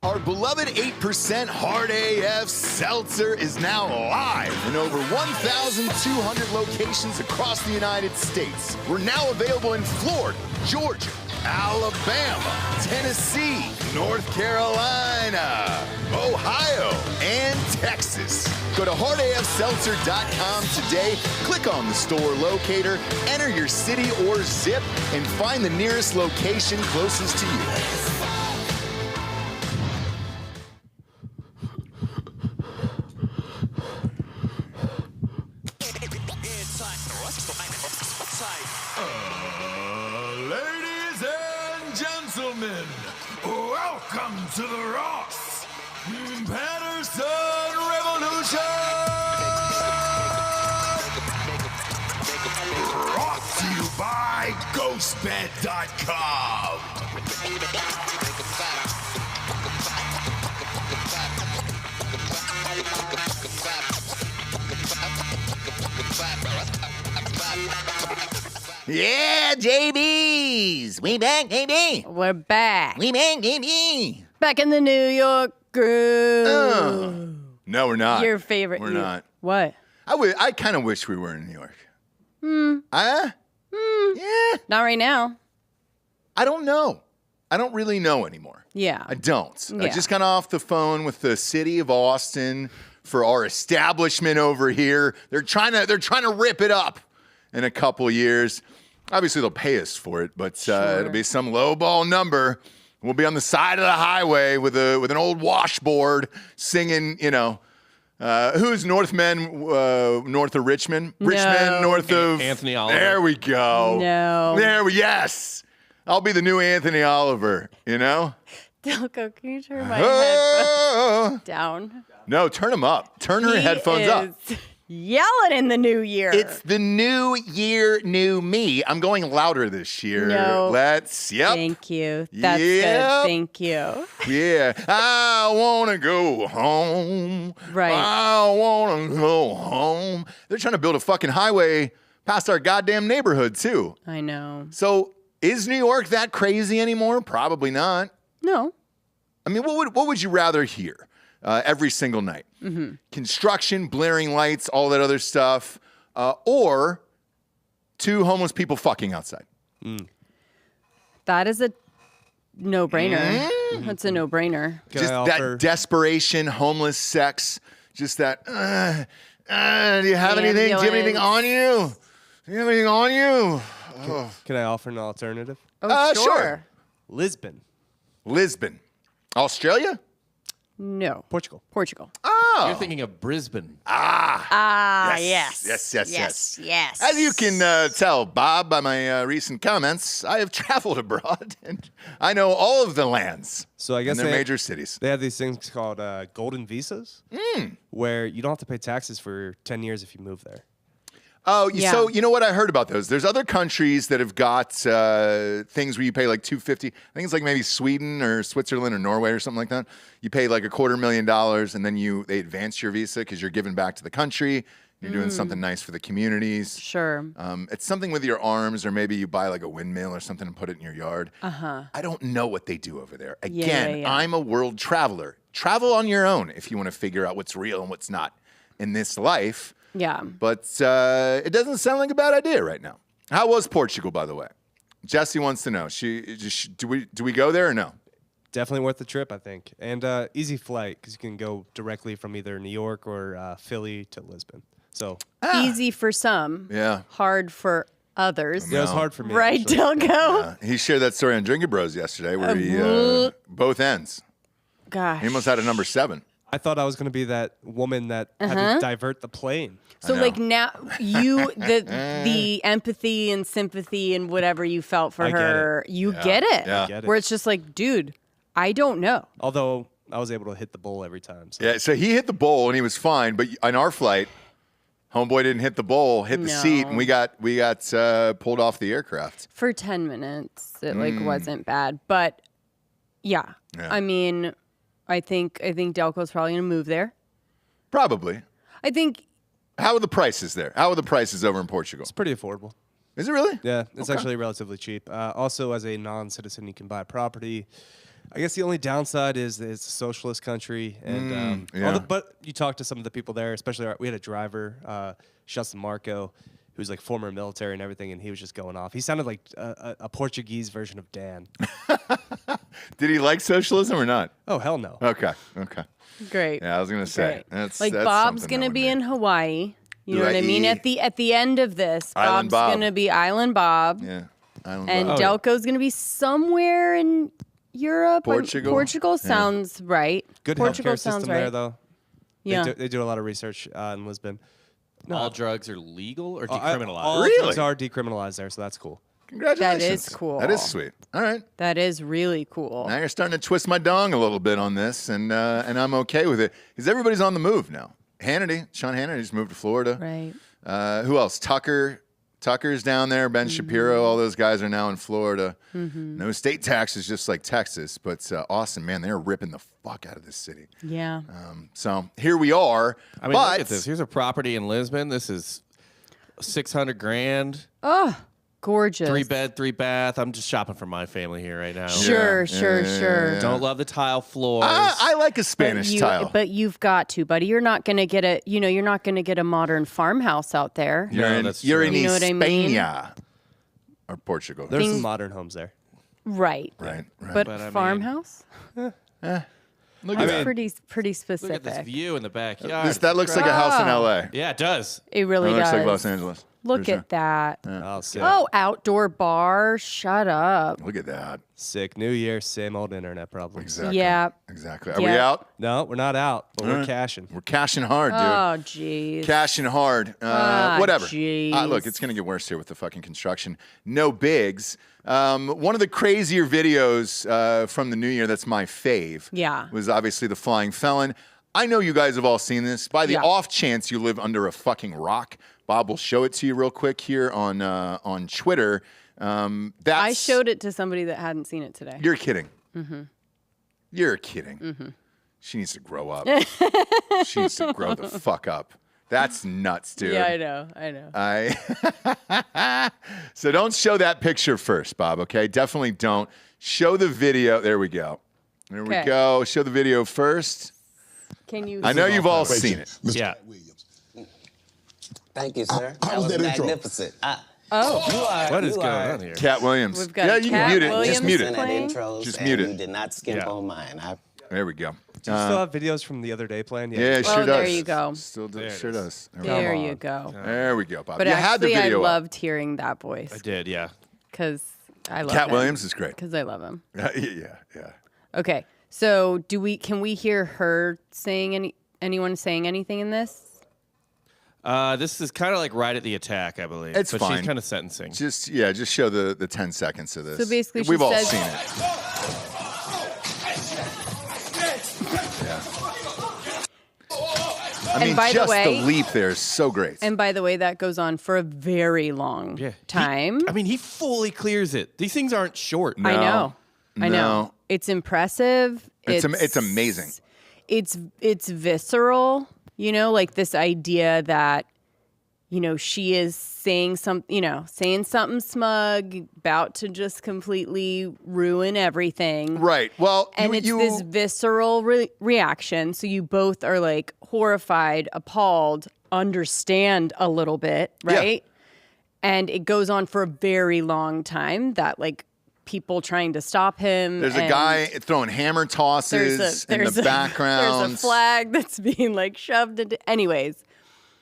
Our beloved 8% Hard AF Seltzer is now live in over 1,200 locations across the United States. We're now available in Florida, Georgia, Alabama, Tennessee, North Carolina, Ohio, and Texas. Go to hardafseltzer.com today, click on the store locator, enter your city or zip, and find the nearest location closest to you. Ladies and gentlemen, welcome to the Ross Patterson Revolution! Brought to you by GhostBed.com. Yeah, JBs! We back, baby! We're back. We back, baby! Back in the New York groove. No, we're not. Your favorite. We're not. What? I kind of wish we were in New York. Yeah. Not right now. I don't know. I don't really know anymore. Yeah. I don't. I Yeah. just got off the phone with the city of Austin for our establishment over here. They're trying to rip it up in a couple years. Obviously, they'll pay us for it, but Sure. it'll be some lowball number. We'll be on the side of the highway with an old washboard singing, who's Northmen, north of Richmond? No. Richmond, north of... Anthony Oliver. There we go. No. Yes. I'll be the new Anthony Oliver, Delco, can you turn my Oh. headphones down? No, turn them up. Turn her He headphones up. is yelling in the new year. It's the new year, new me. I'm going louder this year. No. Yep. Thank you. That's Yep. good. Thank you. Yeah. I want to go home. Right. I want to go home. They're trying to build a fucking highway past our goddamn neighborhood, too. I know. So is New York that crazy anymore? Probably not. No. I mean, what would you rather hear every single night? Mm-hmm. Construction, blaring lights, all that other stuff, or two homeless people fucking outside? That is a no-brainer. That's a no-brainer. Just that desperation, homeless sex, just that, do you have anything? Do you have anything on you? Do you have anything on you? Can I offer an alternative? Oh, sure. Lisbon. Lisbon. Australia? No. Portugal. Portugal. Oh. You're thinking of Brisbane. Yes. Yes. As you can tell, Bob, by my recent comments, I have traveled abroad, and I know all of the lands So I guess in their major cities. They have these things called golden visas, where you don't have to pay taxes for 10 years if you move there. Oh, Yeah. so you know what I heard about those? There's other countries that have got things where you pay like $250. I think it's like maybe Sweden or Switzerland or Norway or something like that. You pay like $250,000, and then they advance your visa because you're giving back to the country. You're doing something nice for the communities. Sure. It's something with your arms, or maybe you buy like a windmill or something and put it in your yard. I don't know what they do over there. Again, yeah. I'm a world traveler. Travel on your own if you want to figure out what's real and what's not in this life. Yeah. But it doesn't sound like a bad idea right now. How was Portugal, by the way? Jesse wants to know. Do we go there or no? Definitely worth the trip, I think. And easy flight, because you can go directly from either New York or Philly to Lisbon. So Easy for some. Yeah. Hard for others. yeah, it was hard for me. Right, actually. Delco? He shared that story on Drinking Bros yesterday where he both ends. Gosh. He almost had a number 7. I thought I was going to be that woman that had to divert the plane. So I know. like now the empathy and sympathy and whatever you felt for I get her, you get it. Yeah. I get it. Where it's just like, dude, I don't know. Although I was able to hit the bowl every time. So. Yeah, so he hit the bowl and he was fine, but on our flight, homeboy didn't hit the bowl, hit the seat, and we got pulled off the aircraft. For 10 minutes, it like wasn't bad, but yeah. I mean, I think Delco's probably gonna move there. Probably. I think. How are the prices there? How are the prices over in Portugal? It's pretty affordable. Is it really? Yeah, it's actually relatively cheap. Also, as a non-citizen, you can buy property. I guess the only downside is that it's a socialist country, and but you talk to some of the people there, especially we had a driver, Justin Marco, who's like former military and everything, and he was just going off. He sounded like a Portuguese version of Dan. Did he like socialism or not? Oh, hell no. Okay. Great. Yeah, I was gonna say Great. that's like that's Bob's something gonna that be would in make- Hawaii. You know what I mean? Hawaii. At the end of this, Island Bob's Bob. gonna be Island Bob. Yeah. Island And Bob. Delco's gonna be somewhere in Europe. Portugal? Portugal sounds right. Good Portugal healthcare sounds system right. there, though. Yeah. They do a lot of research in Lisbon. All drugs are legal or All decriminalized? drugs are decriminalized there, so that's cool. Congratulations. That is cool. That is sweet. All right. That is really cool. Now you're starting to twist my dong a little bit on this, and I'm okay with it because everybody's on the move now. Sean Hannity just moved to Florida. Right. Who else? Tucker's down there. Ben Shapiro. All those guys are now in Florida. No state taxes, just like Texas. But Austin, man, they're ripping the fuck out of this city. Yeah. So here we are. I mean, but look at this. Here's a property in Lisbon. This is $600,000. Oh, gorgeous. 3-bed, 3-bath. I'm just shopping for my family here right now. Sure. Don't love the tile floors. I like a Spanish tile. But you've got to, buddy. You're not going to get a modern farmhouse out there. You're No, in, that's you're true. in You know what I mean? España or Portugal. There's some modern homes there. Right. Right. But But I mean- farmhouse? Look at That's that. pretty Look at specific. this view in the backyard. That looks like a house in L.A. Yeah, it does. It really It looks does. like Los Angeles. Look For sure. at that. Oh, sick. Oh, outdoor bar. Shut up. Look at that. Sick. New year, same old internet problems. Exactly. Yeah. Exactly. Are we Yeah. out? No, we're not out, but we're right. cashing. We're cashing hard, dude. Oh, jeez. Cashing hard. Whatever. jeez. Look, it's going to get worse here with the fucking construction. No bigs. One of the crazier videos from the new year that's my fave Yeah. was obviously the flying felon. I know you guys have all seen this. By the Yeah. off chance you live under a fucking rock, Bob will show it to you real quick here on Twitter. I showed it to somebody that hadn't seen it today. You're kidding. You're kidding. She needs to grow up. She needs to grow the fuck up. That's nuts, dude. Yeah, I know. So don't show that picture first, Bob, okay? Definitely don't. Show the video. There we go. There we Okay. go. Show the video first. Can you? I know you've all seen it. Yeah. Thank you, sir. That was magnificent. What is going on here? Cat Williams. We've got yeah, you Cat can mute it. Williams Just mute it. playing. Just mute it. You did not skimp Yeah. on mine. There we go. Do you still have videos from the other day planned? Yeah, it sure does. there you go. Still There it sure is. does. There we you go. go. There we go, Bob. But you had the actually, I video up. loved hearing that I voice did, yeah. because I love Cat him. Williams is great. Because I love him. Yeah. Okay, so can we hear her saying anyone saying anything in this? This is kind of like right at the attack, I believe. It's but fine. she's kind of sentencing. Just show the 10 seconds of this. So basically she we've all says- seen it. Yeah. I mean, by the just way- the leap there is so great. And by the way, that goes on for a very long Yeah. time. I mean, he fully clears it. These things aren't short. I know. I know. No. It's impressive. It's amazing. It's visceral, like this idea that, she is saying something smug, about to just completely ruin everything. Right. Well, And it's this visceral reaction. So you both are like horrified, appalled, understand a little bit, right? And it goes on for a very long time that like people trying to stop him. there's a and guy throwing hammer tosses in the background. There's a flag that's being like shoved into. Anyways.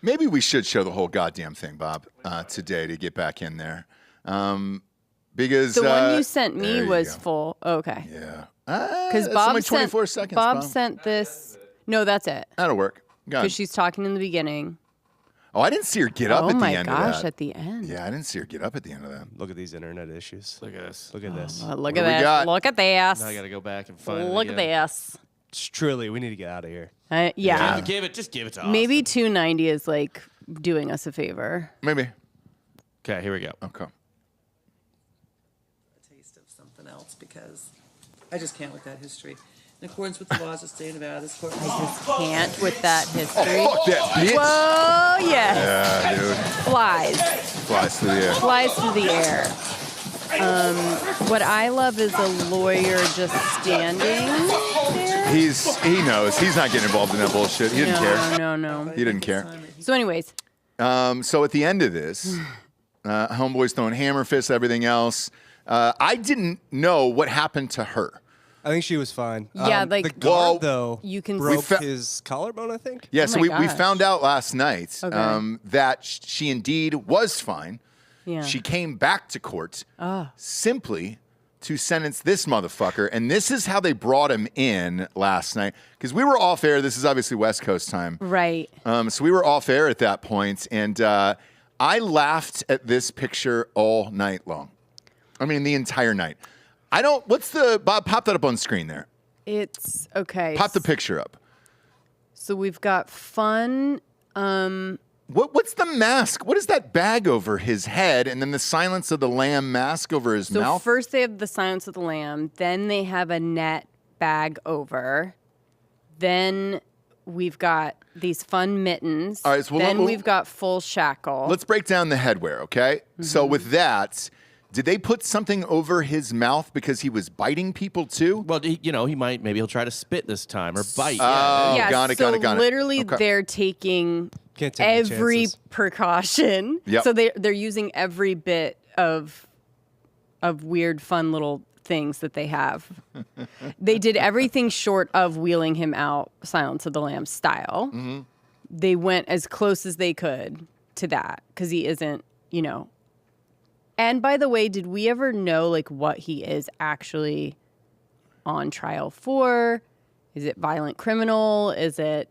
Maybe we should show the whole goddamn thing, Bob, today to get back in there. Because The one you sent me there you was go. full. Okay. Yeah. Because That's Bob only sent 24 seconds, Bob Bob. sent this. No, that's it. That'll work. Go ahead. Because she's talking in the beginning. Oh, I didn't see her get up Oh at the my end gosh, of that. at the end. Yeah, I didn't see her get up at the end of that. Look at these internet issues. Look at this. Look at this. Look What do at we this. got? Look at this. Now I got to go back and find Look it at again. this. Truly, we need to get out of here. Yeah. Just give it to us. Maybe 290 is like doing us a favor. Maybe. Okay, here we go. Okay. Taste of something else because I just can't with that history. In accordance with the laws of the state of Nevada, this court. Can't with that history. Fuck that bitch. Whoa, yes. Yeah, dude. Flies. Flies through the air. Flies through the air. What I love is a lawyer just standing there. He knows. He's not getting involved in that bullshit. He didn't care. No. He didn't care. So anyways. So at the end of this, homeboy's throwing hammer fists, everything else. I didn't know what happened to her. I think she was fine. Yeah, the guard, though, you can broke his collarbone, I think. Yeah, Oh so my we gosh. found out last night Okay. that she indeed was fine. Yeah. She came back to court simply to sentence this motherfucker. And this is how they brought him in last night. Because we were off air. This is obviously West Coast time. Right. So we were off air at that point, and I laughed at this picture all night long. I mean, the entire night. Bob, pop that up on screen there. It's okay. Pop the picture up. So we've got fun. What's the mask? What is that bag over his head, and then the Silence of the Lamb mask over his So mouth? first they have the Silence of the Lamb. Then they have a net bag over. Then we've got these fun mittens. All right, so then we've got full shackle. Let's break down the headwear, okay? So with that, did they put something over his mouth because he was biting people too? Well, maybe he'll try to spit this time or bite. Oh, yeah, got it. Literally, Okay. they're taking Can't take any every chances. precaution. Yep. So they're using every bit of weird, fun little things that they have. They did everything short of wheeling him out, Silence of the Lambs style. Mm-hmm. They went as close as they could to that because he isn't, And by the way, did we ever know like what he is actually on trial for? Is it violent criminal? Is it,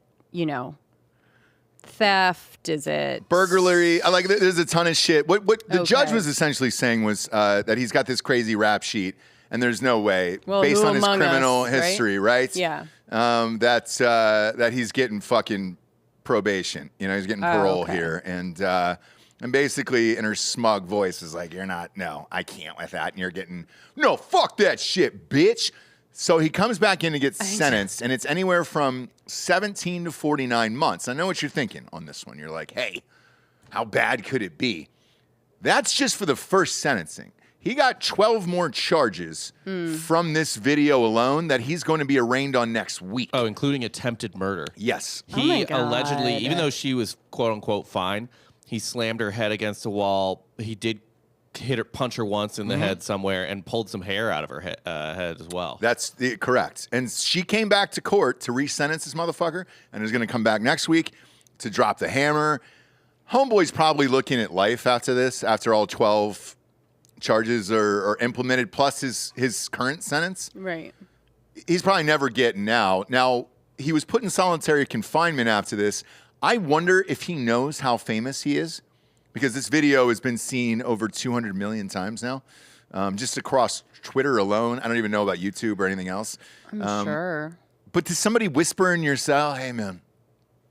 theft? Is it Burglary. There's a ton of shit. What the judge Okay. was essentially saying was that he's got this crazy rap sheet, and there's no way, Well, based who on his among criminal us, right? history, right? Yeah. That he's getting fucking probation. He's getting parole okay. here, and basically in her smug voice is like, no, I can't with that. And you're getting, no, fuck that shit, bitch. So he comes back in and gets sentenced, and it's anywhere from 17 to 49 months. I know what you're thinking on this one. You're like, hey, how bad could it be? That's just for the first sentencing. He got 12 more charges from this video alone that he's going to be arraigned on next week. Oh, including attempted murder. Yes. Oh my He God. allegedly, even though she was quote unquote fine, he slammed her head against a wall. He did punch her once in the head somewhere and pulled some hair out of her head as well. That's correct. And she came back to court to re-sentence this motherfucker and is going to come back next week to drop the hammer. Homeboy's probably looking at life after this, after all 12 charges are implemented, plus his current sentence. right? He's probably never getting out. Now, he was put in solitary confinement after this. I wonder if he knows how famous he is, because this video has been seen over 200 million times now, just across Twitter alone. I don't even know about YouTube or anything else. I'm sure. But did somebody whisper in your cell, hey, man,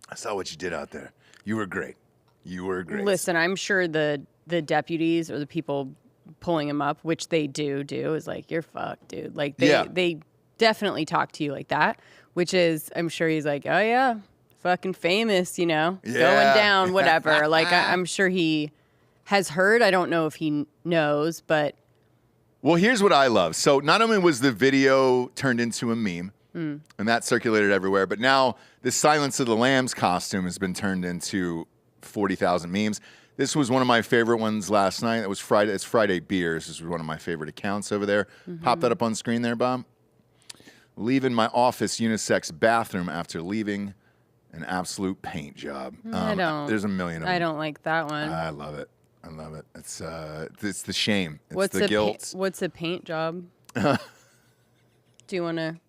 I saw what you did out there. You were great. You were great. Listen, I'm sure the deputies or the people pulling him up, which they do, is like, you're fucked, dude. Like, they definitely talk to you like that, which is, I'm sure he's like, oh, yeah, fucking famous, going down, whatever. Like, I'm sure he has heard. I don't know if he knows, but. Well, here's what I love. So not only was the video turned into a meme, and that circulated everywhere, but now the Silence of the Lambs costume has been turned into 40,000 memes. This was one of my favorite ones last night. It was Friday. It's Friday Beers. This was one of my favorite accounts over there. Pop that up on screen there, Bob. Leaving my office unisex bathroom after leaving an absolute paint job. I don't. There's a million of them. I don't like that one. I love it. I love it. It's the shame. It's What's the guilt. What's a paint job? Do you want to?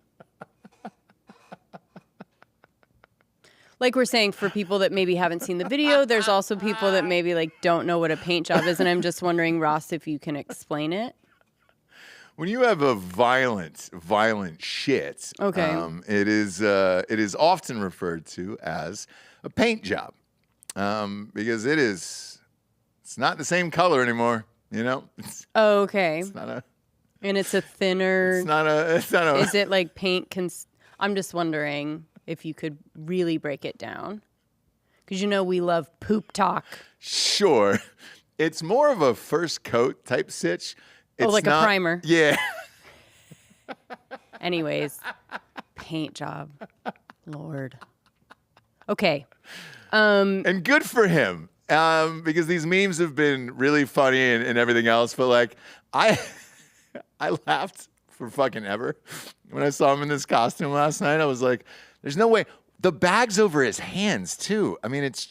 Like we're saying, for people that maybe haven't seen the video, there's also people that maybe like don't know what a paint job is, and I'm just wondering, Ross, if you can explain it. When you have a violent shit, Okay. It is often referred to as a paint job, because it's not the same color anymore. It's Oh, okay. not a. And it's a thinner. It's not a. Is it like paint? I'm just wondering if you could really break it down, because we love poop talk. Sure, it's more of a first coat type sitch. like a primer. Yeah. Anyways, paint job. Lord. Okay. And good for him. Because these memes have been really funny and everything else. But like, I laughed for fucking ever when I saw him in this costume last night. I was like, there's no way. The bag's over his hands too. I mean, it's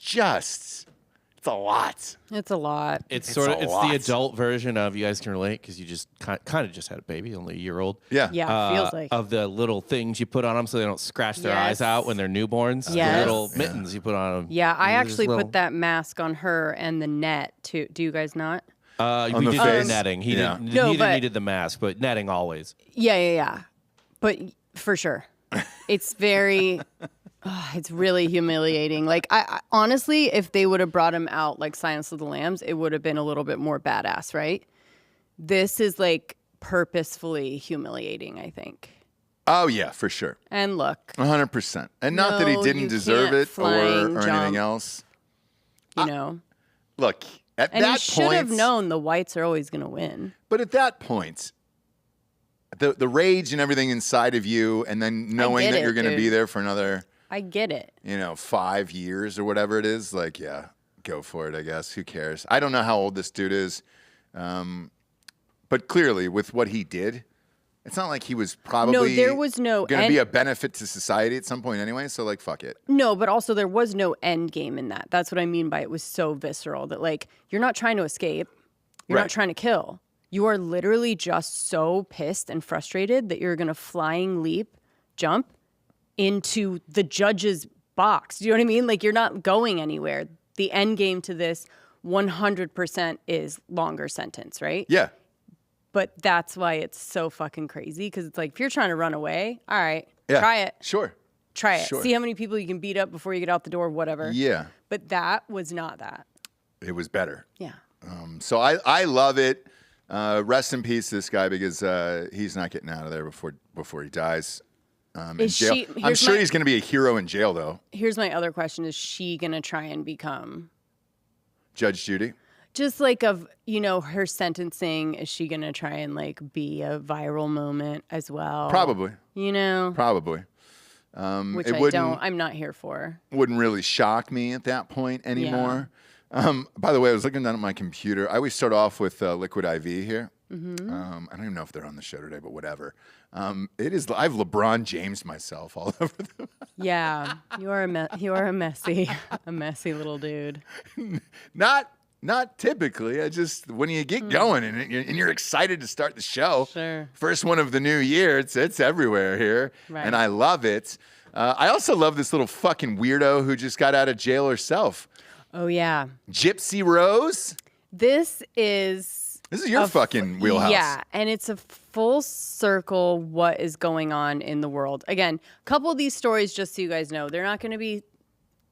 a lot. It's a lot. It's the adult version of, you guys can relate because you just kind of just had a baby, only a year old. Yeah. Yeah, it feels like. Of the little things you put on them so they don't scratch their eyes out when they're newborns. Yes. The little mittens you put on them. Yeah, I actually put that mask on her and the net too. Do you guys not? We did the netting. He didn't needed the mask, but netting always. Yeah. But for sure. It's very... it's really humiliating. Like, I honestly, if they would have brought him out like Silence of the Lambs, it would have been a little bit more badass, right? This is like purposefully humiliating, I think. Oh, yeah, for sure. And look. 100%. And not that he didn't deserve it or anything else. You know. Look, at and that he should have known the whites are always going to win. But at that point, the rage and everything inside of you, and then knowing that you're going to be there for another... I get it. 5 years or whatever it is. Like, yeah, go for it, I guess. Who cares? I don't know how old this dude is. But clearly, with what he did, it's not like he was probably there was no going to be a benefit to society at some point anyway. So, like, fuck it. No, but also there was no end game in that. That's what I mean by it was so visceral that, like, you're not trying to escape. You're not trying to kill. You are literally just so pissed and frustrated that you're going to flying leap, jump into the judge's box. Do you know what I mean? Like, you're not going anywhere. The end game to this 100% is longer sentence, right? Yeah. But that's why it's so fucking crazy, because it's like, if you're trying to run away, all right, try it. Sure. Try it. See how many people you can beat up before you get out the door, whatever. Yeah. But that was not that. It was better. Yeah. So I love it. Rest in peace, this guy, because he's not getting out of there before he dies. In jail. I'm sure he's going to be a hero in jail, though. Here's my other question. Is she going to try and become Judge Judy? Just like her sentencing, is she going to try and like be a viral moment as well? Probably. Probably. Which I'm not here for. Wouldn't really shock me at that point anymore. Yeah. By the way, I was looking down at my computer. I always start off with Liquid IV here. Mm-hmm. I don't even know if they're on the show today, but whatever. I've LeBron James myself all over them. Yeah, you are a messy little dude. Not typically. I just, when you get going and you're excited to start the show, sure. First one of the new year, it's everywhere here, right. And I love it. I also love this little fucking weirdo who just got out of jail herself. Oh yeah, Gypsy Rose. This is your fucking wheelhouse. Yeah, and it's a full circle what is going on in the world. Again, a couple of these stories, just so you guys know, they're not going to be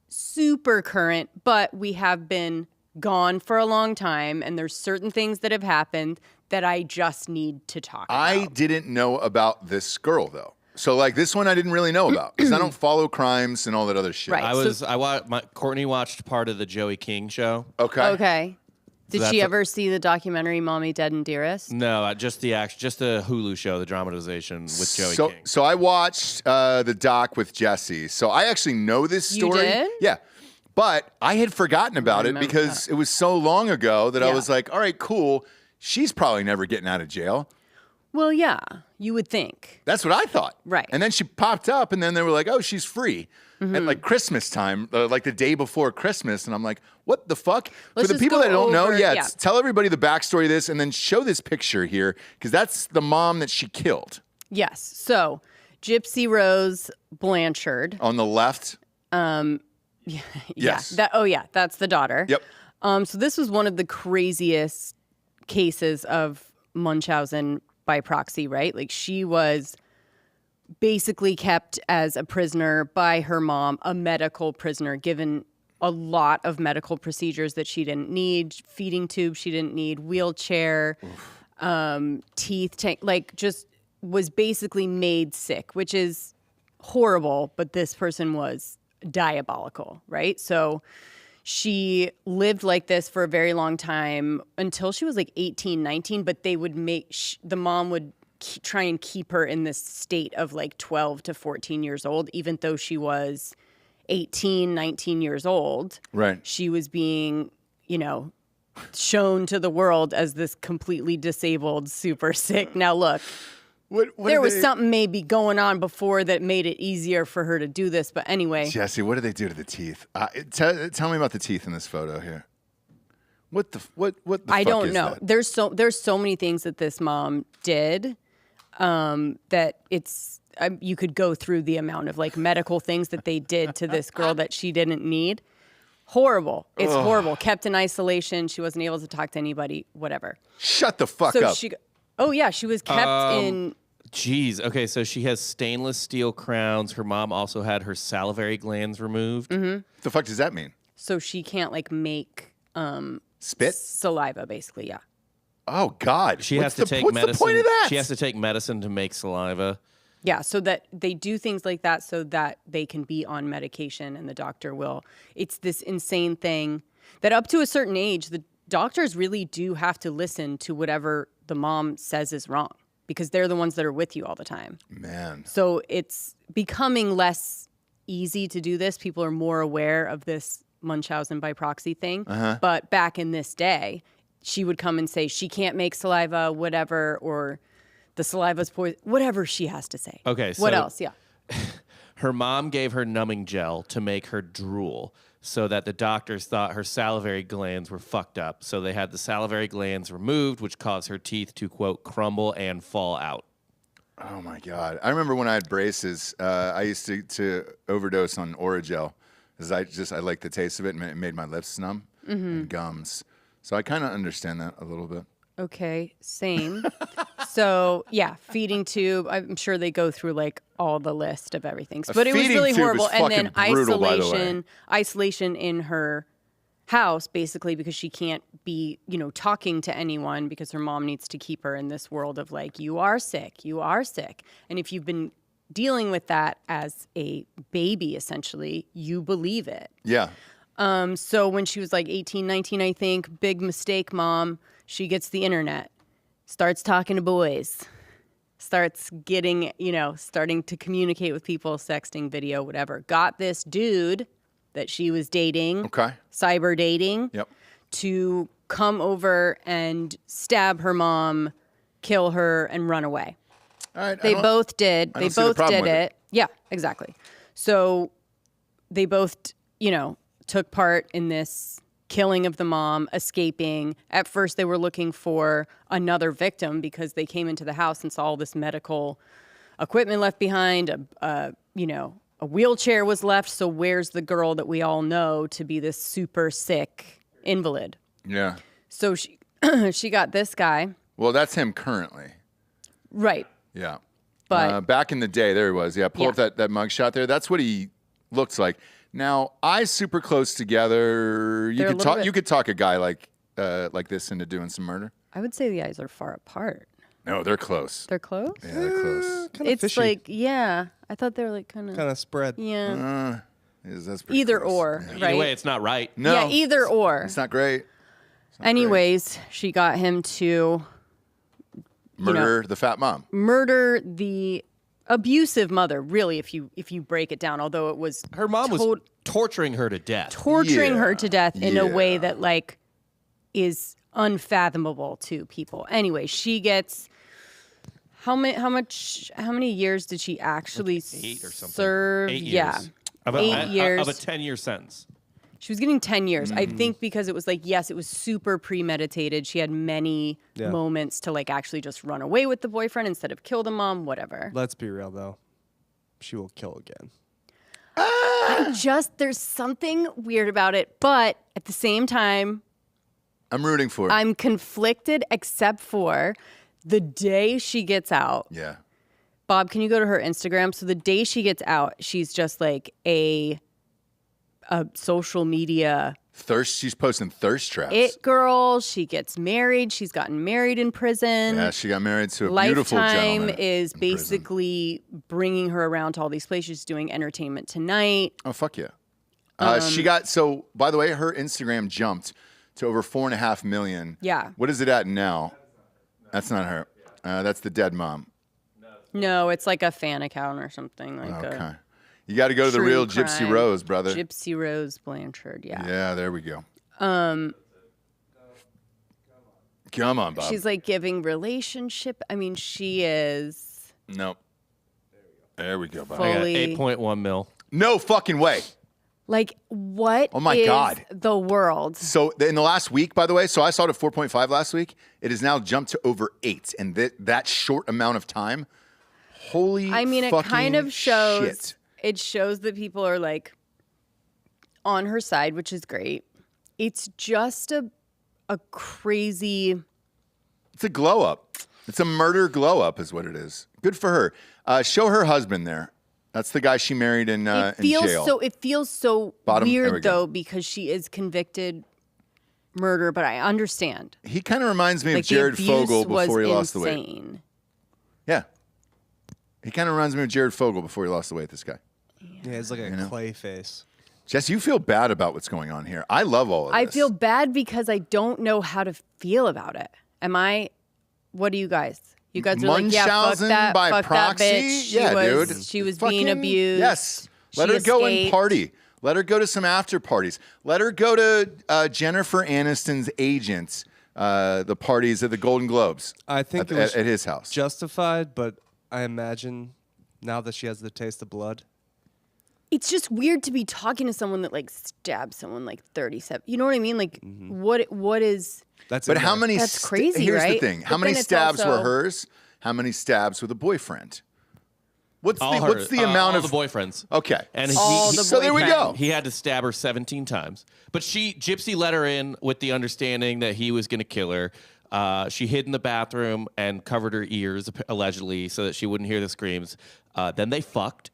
super current, but we have been gone for a long time, and there's certain things that have happened that I just need to talk about. I didn't know about this girl, though. So, like, this one I didn't really know about because I don't follow crimes and all that other shit. Right. Courtney watched part of the Joey King show. Okay. Did she ever see the documentary Mommy, Dead and Dearest? No, just the Hulu show, the dramatization with Joey King. So I watched the doc with Jesse. So I actually know this story. You did? Yeah. But I had forgotten about it because it was so long ago that I was like, all right, cool. She's probably never getting out of jail. Well, yeah, you would think. That's what I thought. Right. And then she popped up, and then they were like, oh, she's free. At like Christmas time, like the day before Christmas. And I'm like, what the fuck? For the people that don't know, tell everybody the backstory of this and then show this picture here because that's the mom that she killed. Yes. So Gypsy Rose Blanchard. On the left? Yes. That's the daughter. Yep. So this was one of the craziest cases of Munchausen by proxy, right? Like she was basically kept as a prisoner by her mom, a medical prisoner, given a lot of medical procedures that she didn't need, feeding tube she didn't need, wheelchair, teeth, like just was basically made sick, which is horrible, but this person was diabolical, right? So She lived like this for a very long time until she was like 18, 19, but they would the mom would try and keep her in this state of like 12 to 14 years old, even though she was 18, 19 years old. Right. She was being, shown to the world as this completely disabled, super sick. Now look, there was something maybe going on before that made it easier for her to do this. But anyway. Jesse, what did they do to the teeth? Tell me about the teeth in this photo here. What the I fuck don't is know. that? There's so many things that this mom did that it's you could go through the amount of like medical things that they did to this girl that she didn't need. Horrible. It's horrible. Kept in isolation. She wasn't able to talk to anybody. Whatever. Shut the fuck up. She was kept in. Jeez. Okay, so she has stainless steel crowns. Her mom also had her salivary glands removed. Mm-hmm. What the fuck does that mean? So she can't like make spit saliva, basically. Yeah. Oh God. She has to take medicine. What's the point of that? She has to take medicine to make saliva. Yeah, so that they do things like that so that they can be on medication and the doctor will. It's this insane thing that up to a certain age, the doctors really do have to listen to whatever the mom says is wrong because they're the ones that are with you all the time. Man. So it's becoming less easy to do this. People are more aware of this Munchausen by proxy thing. But back in this day, she would come and say she can't make saliva, whatever, or the saliva's poison, whatever she has to say. Okay, so what else? Yeah. Her mom gave her numbing gel to make her drool so that the doctors thought her salivary glands were fucked up. So they had the salivary glands removed, which caused her teeth to, quote, crumble and fall out. Oh, my God. I remember when I had braces, I used to overdose on Orajel because I liked the taste of it and it made my lips numb and gums. So I kind of understand that a little bit. Okay, same. So, yeah, feeding tube. I'm sure they go through like all the list of everything. But it was really horrible. And then brutal, isolation in her house, basically, because she can't be, talking to anyone because her mom needs to keep her in this world of like, you are sick. And if you've been dealing with that as a baby, essentially, you believe it. Yeah. So when she was like 18, 19, I think, big mistake, mom. She gets the internet, starts talking to boys, starts getting, starting to communicate with people, sexting, video, whatever. Got this dude that she was dating, cyber dating, to come over and stab her mom, kill her, and run away. All right, they both did. They both did it. Yeah, exactly. So they both, took part in this killing of the mom, escaping. At first, they were looking for another victim because they came into the house and saw all this medical equipment left behind. A wheelchair was left. So where's the girl that we all know to be this super sick invalid? Yeah. So she got this guy. Well, that's him currently. Right. Yeah. But back in the day, there he was. Yeah, pull up that mugshot there. That's what he looks like. Now, eyes super close together. You could talk a guy like this into doing some murder. I would say the eyes are far apart. No, they're close. They're close? Yeah, they're close. It's fishy. Like, yeah. I thought they were like kind of spread. Yeah. That's pretty either close. or, Yeah. right? Either way, it's not right. No. Yeah, either or. It's not great. Anyways, she got him to murder the fat mom. Murder the abusive mother, really, if you break it down, although it was her mom was torturing her to death. Torturing her to death in a way that like is unfathomable to people. Anyway, she gets how many years did she actually like 8 or something. serve? 8 years. Yeah. 8 years of a 10-year sentence. She was getting 10 years. I think because it was like, yes, it was super premeditated. She had many moments to like actually just run away with the boyfriend instead of kill the mom, whatever. Let's be real, though. She will kill again. There's something weird about it. But at the same time, I'm rooting for her. I'm conflicted except for the day she gets out. Yeah. Bob, can you go to her Instagram? So the day she gets out, she's just like a social media thirst. She's posting thirst traps. It girl. She gets married. She's gotten married in prison. Yeah, she got married to a beautiful gentleman. Lifetime is basically bringing her around to all these places. She's doing Entertainment Tonight. Oh, fuck yeah. She got, so by the way, her Instagram jumped to over 4.5 million. Yeah. What is it at now? That's not her. That's the dead mom. No, it's like a fan account or something. Like Okay. You got to go to the real true Gypsy crime. Rose, brother. Gypsy Rose Blanchard, yeah. Yeah, there we go. Come on, Bob. She's like giving relationship. I mean, she is Nope. There we go, Bob. I got fully 8.1 mil. No fucking way. like what? Oh my is God. the world? So in the last week, by the way, so I saw it at 4.5 last week. It has now jumped to over 8. And that short amount of time, holy I mean, it fucking kind of shows. shit. It shows that people are like on her side, which is great. It's just a crazy. It's a glow up. It's a murder glow up is what it is. Good for her. Show her husband there. That's the guy she married in It feels jail. so. It feels so There we weird go. though because she is convicted murder, but I understand. He kind of reminds me Like of Jared the abuse Fogle was before he lost the weight. insane. Yeah. He kind of reminds me of Jared Fogle before he lost the weight, this guy. Yeah, it's like a clay face. Jess, you feel bad about what's going on here. I love all of I this. feel bad because I don't know how to feel about it. What do you guys? You guys are like, yeah, fuck Munchausen that, by fuck proxy? that bitch. Yeah, dude. She was being Fucking- abused. Yes. Let She her go and escaped. party. Let her go to some after parties. Let her go to Jennifer Aniston's agents, the parties at the Golden Globes. I think at, it was at his house. justified, but I imagine now that she has the taste of blood. It's just weird to be talking to someone that like stabbed someone like 37. You know what I mean? Like what is That's But in how there. many? That's crazy, Here's the right? thing: how But many then it's stabs were also- hers? How many stabs with a boyfriend? What's All what's the amount all of the boyfriends? Okay, And All the so there we go. He had to stab her 17 times. But Gypsy let her in with the understanding that he was going to kill her. She hid in the bathroom and covered her ears, allegedly, so that she wouldn't hear the screams. Then they fucked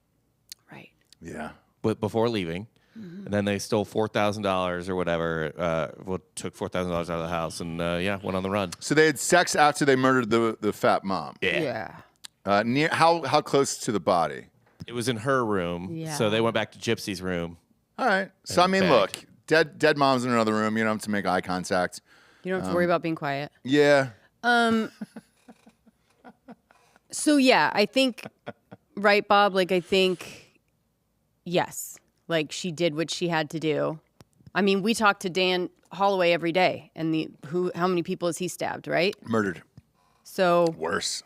right? Yeah. before leaving. And then they stole $4,000 or whatever. Took $4,000 out of the house and, went on the run. So they had sex after they murdered the fat mom. Yeah. Near how close to the body? It was in her room. Yeah. So they went back to Gypsy's room. All right. So I mean, bag. look, dead mom's in another room. You don't have to make eye contact. You don't have to worry about being quiet. Yeah. So yeah, I think right, Bob? Like I think yes. Like she did what she had to do. I mean, we talk to Dan Holloway every day and how many people has he stabbed, right? Murdered. So Worse.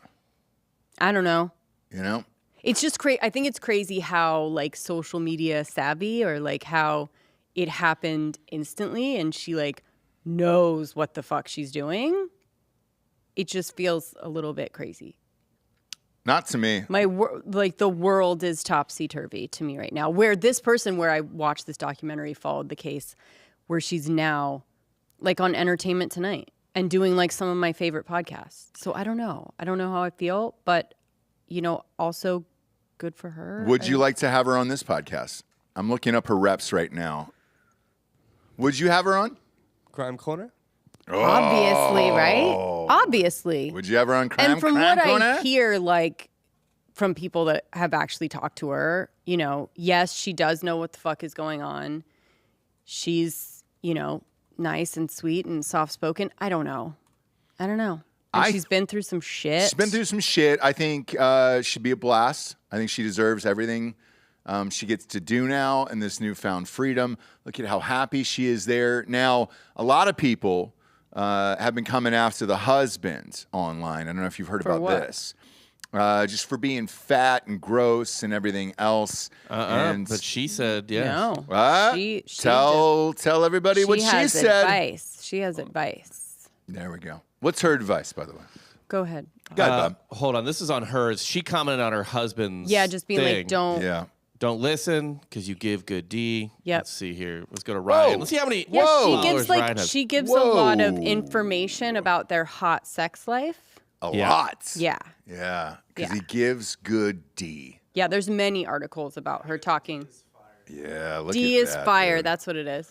I don't know. You know? It's just crazy. I think it's crazy how like social media savvy or like how it happened instantly and she like knows what the fuck she's doing. It just feels a little bit crazy. Not to me. Like the world is topsy-turvy to me right now. Where this person, where I watched this documentary, followed the case, where she's now like on Entertainment Tonight and doing like some of my favorite podcasts. So I don't know. I don't know how I feel, but also good for her. Would you like to have her on this podcast? I'm looking up her reps right now. Would you have her on? Crime Corner? Obviously, right? Obviously. Would you have her on Crime And from Crime what Corner? I hear, like from people that have actually talked to her, yes, she does know what the fuck is going on. She's, nice and sweet and soft spoken. I don't know. And she's been through some shit. She's been through some shit. I think she'd be a blast. I think she deserves everything she gets to do now and this newfound freedom. Look at how happy she is there. Now, a lot of people have been coming after the husband online. I don't know if you've heard about what? this. Just for being fat and gross and everything else. But she said, yes. No. What? She tell everybody what she has said. advice. She has advice. There we go. What's her advice, by the way? Go ahead. Go ahead, Bob. Hold on. This is on hers. She commented on her husband's Yeah, just being thing. like, don't. Yeah. Don't listen because you give good D. Yep. Let's see here. Let's go to Ryan. Whoa. Let's see how many Yeah, followers Ryan has. she gives a lot of Whoa. information about their hot sex life. A Yeah. lot. Yeah. Yeah. Because Yeah. he gives good D. Yeah, there's many articles about her talking. Yeah, look D at is that, fire. dude. That's what it is.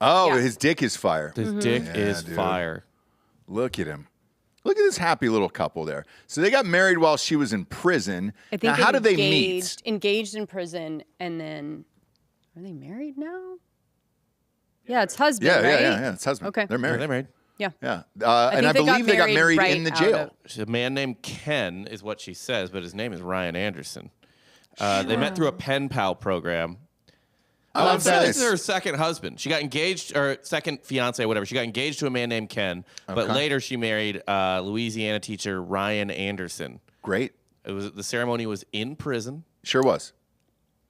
Oh, Yeah. his dick is fire. His dick Yeah, is dude. fire. Look at him. Look at this happy little couple there. So they got married while she was in prison. I think now, how did they meet? Engaged in prison, and then Are they married now? Yeah, it's husband, right? Yeah, it's husband. Okay. They're married. They're married. Yeah. Yeah. I And I think they got believe they got married right in the out jail. of- A man named Ken is what she says, but his name is Ryan Anderson. They met through a pen pal program. Oh, This nice. is her second husband. She got engaged, or second fiance, whatever. She got engaged to a man named Ken, but later she married Louisiana teacher Ryan Anderson. Great. The ceremony was in prison. Sure was.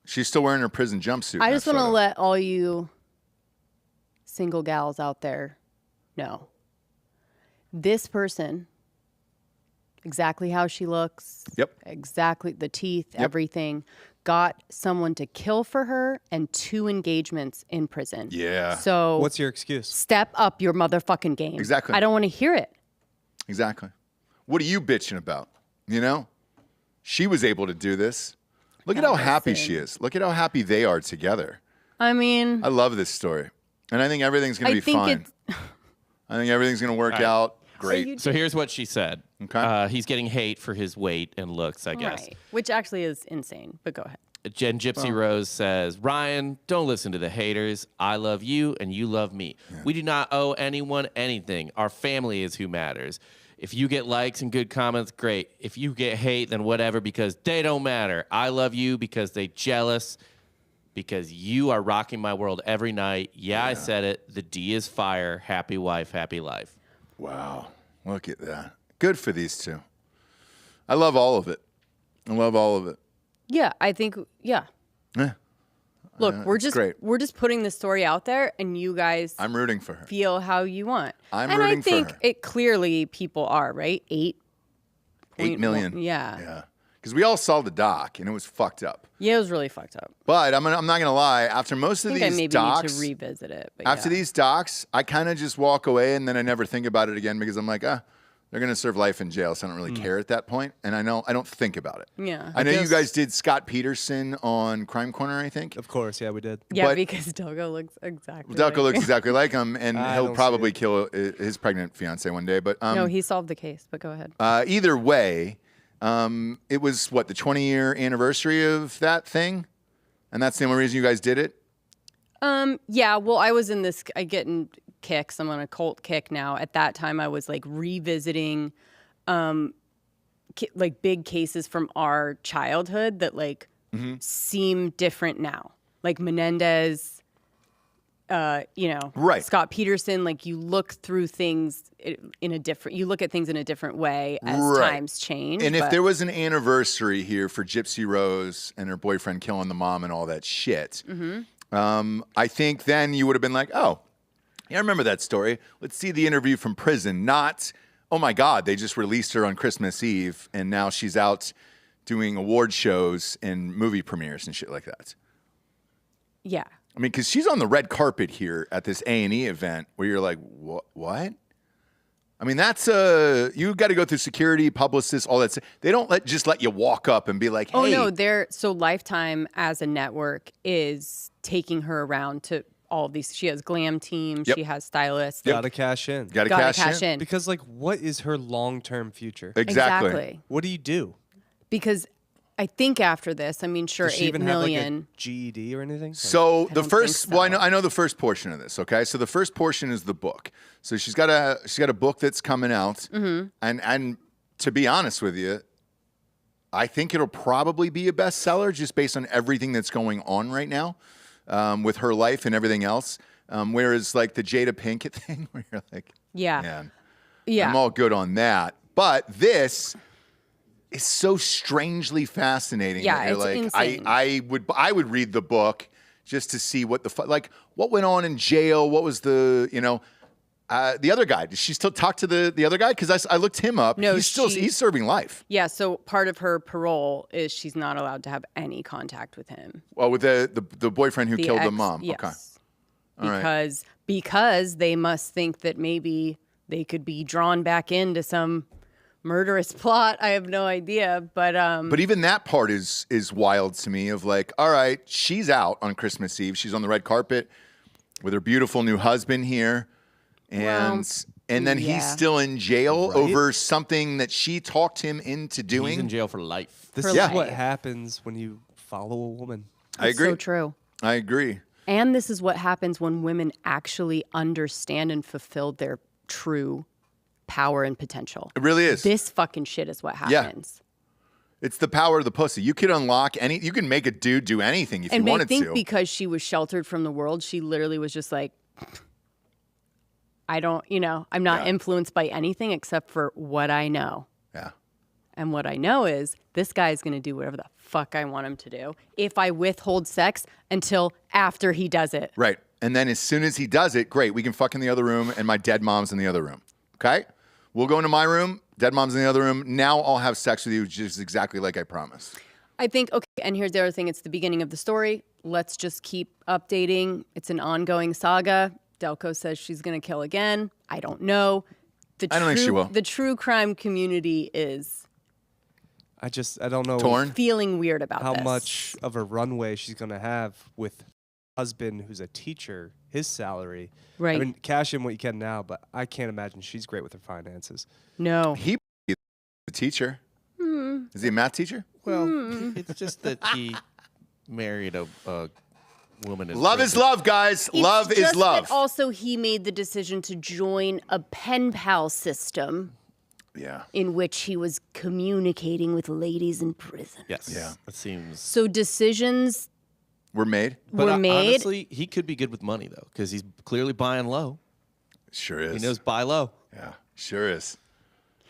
She's still wearing her prison jumpsuit. I in just that want to photo. let all you single gals out there know. This person, exactly how she looks, Yep. exactly the teeth, everything, got someone to kill for her and 2 engagements in prison. Yeah. So What's your excuse? step up your motherfucking game. Exactly. I don't want to hear it. Exactly. What are you bitching about? You know? She was able to do this. Look at how happy she is. Look at how happy they are together. I mean, I love this story. And I think everything's going to be fine. I think everything's going to work out great. So here's what she said. Okay. He's getting hate for his weight and looks, I guess. right. Which actually is insane, but go ahead. Jen Gypsy Rose says, Ryan, don't listen to the haters. I love you and you love me. We do not owe anyone anything. Our family is who matters. If you get likes and good comments, great. If you get hate, then whatever, because they don't matter. I love you because they jealous, because you are rocking my world every night. Yeah, I said it. The D is fire. Happy wife, happy life. Wow. Look at that. Good for these two. I love all of it. I love all of it. Yeah, I think, yeah. Look, we're just putting the story out there, and you guys I'm rooting for her. feel how you want. I'm and rooting I for think her. it clearly people are, right? 8 million. Yeah. Yeah. Because we all saw the doc, and it was fucked up. Yeah, it was really fucked up. But I'm not going to lie. After most of I think I these maybe docs, need to revisit it. But after these docs, I kind of just walk away, and then I never think about it again because I'm like, they're going to serve life in jail, so I don't really care at that point. And I don't think about it. Yeah. I know you guys did Scott Peterson on Crime Corner, I think. Of course, yeah, we did. Yeah, but- because Delco looks exactly Delco like looks exactly like him, and I he'll don't see probably it. kill his pregnant fiance one day. But No, he solved the case, but go ahead. either way, it was the 20-year anniversary of that thing, and that's the only reason you guys did it. Yeah, well, I was in this, I get in kicks. I'm on a cult kick now. At that time, I was like revisiting like big cases from our childhood that like seem different now. Like Menendez, Right. Scott Peterson, like you look through things you look at things in a different way as Right. times change. And if but- there was an anniversary here for Gypsy Rose and her boyfriend killing the mom and all that shit, I think then you would have been like, oh, yeah, I remember that story. Let's see the interview from prison. Not, oh my God, they just released her on Christmas Eve and now she's out doing award shows and movie premieres and shit like that. yeah. I mean, because she's on the red carpet here at this A&E event where you're like, what? I mean, that's you got to go through security, publicists, all that. They don't just let you walk up and be like, hey. Oh no, so Lifetime as a network is taking her around to all of these. She has glam teams, Yep. she has stylists. Gotta cash in. Gotta Gotta cash cash in. Because, like, what is her long-term future? Exactly. What do you do? Because I think after this, I mean, sure, Does she 8 even million. have, like, a GED or anything? So the don't first, think so. well, I know the first portion of this. Okay, so the first portion is the book. So she's got a book that's coming out, and to be honest with you, I think it'll probably be a bestseller just based on everything that's going on right now with her life and everything else. Whereas like the Jada Pinkett thing, where you're like, Yeah. man, Yeah. I'm all good on that. But this is so strangely fascinating. Yeah, that you're it's like, insane. I would read the book just to see what like what went on in jail. What was the the other guy? Did she still talk to the other guy? Because I looked him up. No, he's serving life. Yeah, so part of her parole is she's not allowed to have any contact with him. Well, with the boyfriend who killed the ex- mom. Yes. Okay. All right. Because they must think that maybe they could be drawn back into some murderous plot. I have no idea, But even that part is wild to me. Of like, all right, she's out on Christmas Eve. She's on the red carpet with her beautiful new husband here, and then he's yeah. still in jail over something that she talked him into He's doing. in jail for life. This For is life. what happens when you follow a woman. I agree. so true. I agree. And this is what happens when women actually understand and fulfill their true power and potential. It really is. This fucking shit is what happens. It's the power of the pussy. You can unlock you can make a dude do anything if you wanted to. And I think because she was sheltered from the world, she literally was just like, I'm not influenced by anything except for what I know. Yeah. And what I know is this guy's going to do whatever the fuck I want him to do if I withhold sex until after he does it. Right. And then as soon as he does it, great, we can fuck in the other room and my dead mom's in the other room. Okay? We'll go into my room, dead mom's in the other room. Now I'll have sex with you just exactly like I promised. I think, okay, and here's the other thing. It's the beginning of the story. Let's just keep updating. It's an ongoing saga. Delco says she's going to kill again. I don't know. I don't think she will. The true crime community is... I don't know. Torn? Feeling weird about how this. much of a runway she's going to have with husband who's a teacher, his salary. Right. I mean, cash in what you can now, but I can't imagine she's great with her finances. No. He a teacher. Is he a math teacher? Well, it's just that he married a woman. Love is love, guys. Love is love. Also, he made the decision to join a pen pal system. Yeah. In which he was communicating with ladies in prison. Yes. Yeah. That seems. So decisions were made. But honestly, he could be good with money though, because he's clearly buying low. Sure is. He knows buy low. Yeah. Sure is.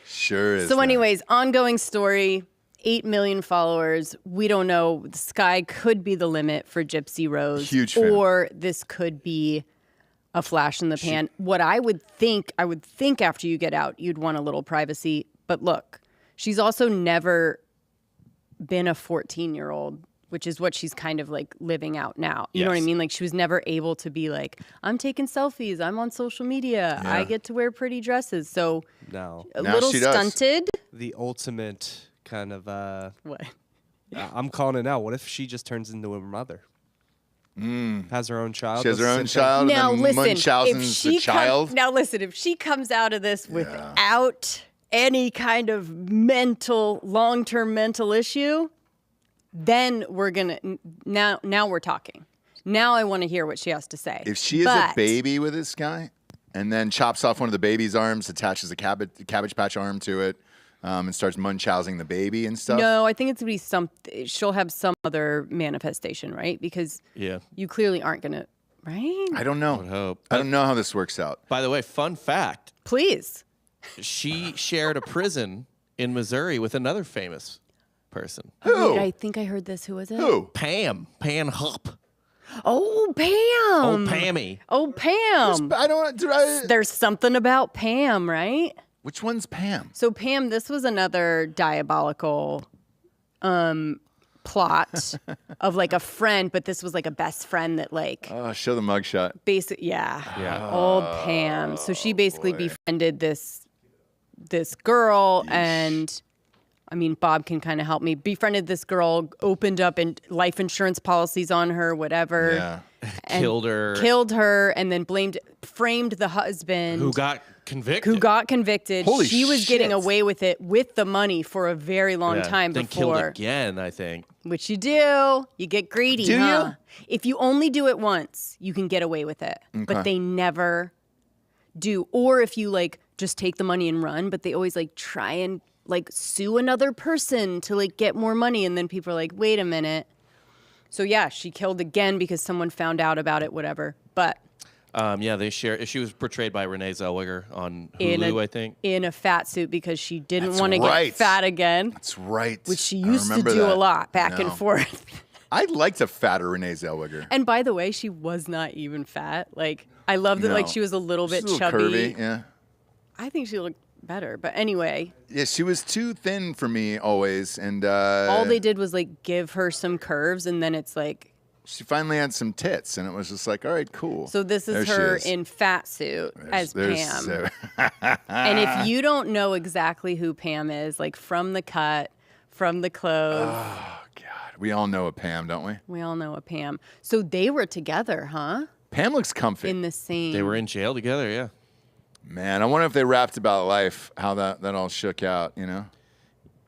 Sure is. So, anyways, ongoing story. 8 million followers. We don't know. The sky could be the limit for Gypsy Rose. Huge fan. Or this could be a flash in the pan. What I would think after you get out, you'd want a little privacy. But look, she's also never been a 14-year-old, which is what she's kind of like living out now. You know what I mean? Like she was never able to be like, I'm taking selfies, I'm on social media, I get to wear pretty dresses. So No. a Now little she does. stunted. The ultimate kind of, What? I'm calling it now. What if she just turns into a mother? Has her own child. She has her own doesn't sit child. Now and then listen, Munchausen's the child. if she comes out of this without any kind of long-term mental issue, then we're gonna now we're talking. Now I want to hear what she has to say. If she is a baby with this guy, and then chops off one of the baby's arms, attaches a cabbage patch arm to it, and starts Munchausening the baby and stuff. No, I think it's gonna be something. She'll have some other manifestation, right? Because you clearly aren't gonna, right? I don't know. I would hope. I don't know how this works out. By the way, fun fact. Please. She shared a prison in Missouri with another famous person. Who? Wait, I think I heard this. Who was it? Who? Pam Hupp. Oh, Pam. Oh, Pammy. Oh, Pam. I don't. There's something about Pam, right? Which one's Pam? So Pam, this was another diabolical plot of like a friend, but this was like a best friend that like Oh, show the mugshot. Yeah. old Pam. So she basically befriended this girl, and I mean Bob can kind of help me. Befriended this girl, opened up life insurance policies on her, whatever. Yeah. and Killed her, and then framed the husband who got convicted. Holy she was getting shit. away with it with the money for a very long time then before. killed again, I think. Which you do. You get greedy, Do huh? you? If you only do it once, you can get away with it. But they never do. Or if you like just take the money and run, but they always like try and like sue another person to like get more money, and then people are like, wait a minute. So yeah, she killed again because someone found out about it, whatever. But they share. She was portrayed by Renee Zellweger on Hulu, I think. in a fat suit because she didn't That's want to right. get fat again. That's right. Which she I used to remember do that. a lot back and No. forth. I'd like to fatter Renee Zellweger. And by the way, she was not even fat. Like I love that. No. Like she was a little bit She's a little chubby. curvy, yeah. I think she looked better. But anyway, Yeah, she was too thin for me always, and all they did was like give her some curves, and then it's like. she finally had some tits, and it was just like, all right, cool. So this is There she her is. in fat suit as Pam. Pam. And if you don't know exactly who Pam is, like from the cut, from the clothes, God, we all know a Pam, don't we? we all know a Pam. So they were together, huh? Pam looks comfy. In the same. They were in jail together, yeah. Man, I wonder if they rapped about life, how that all shook out, you know?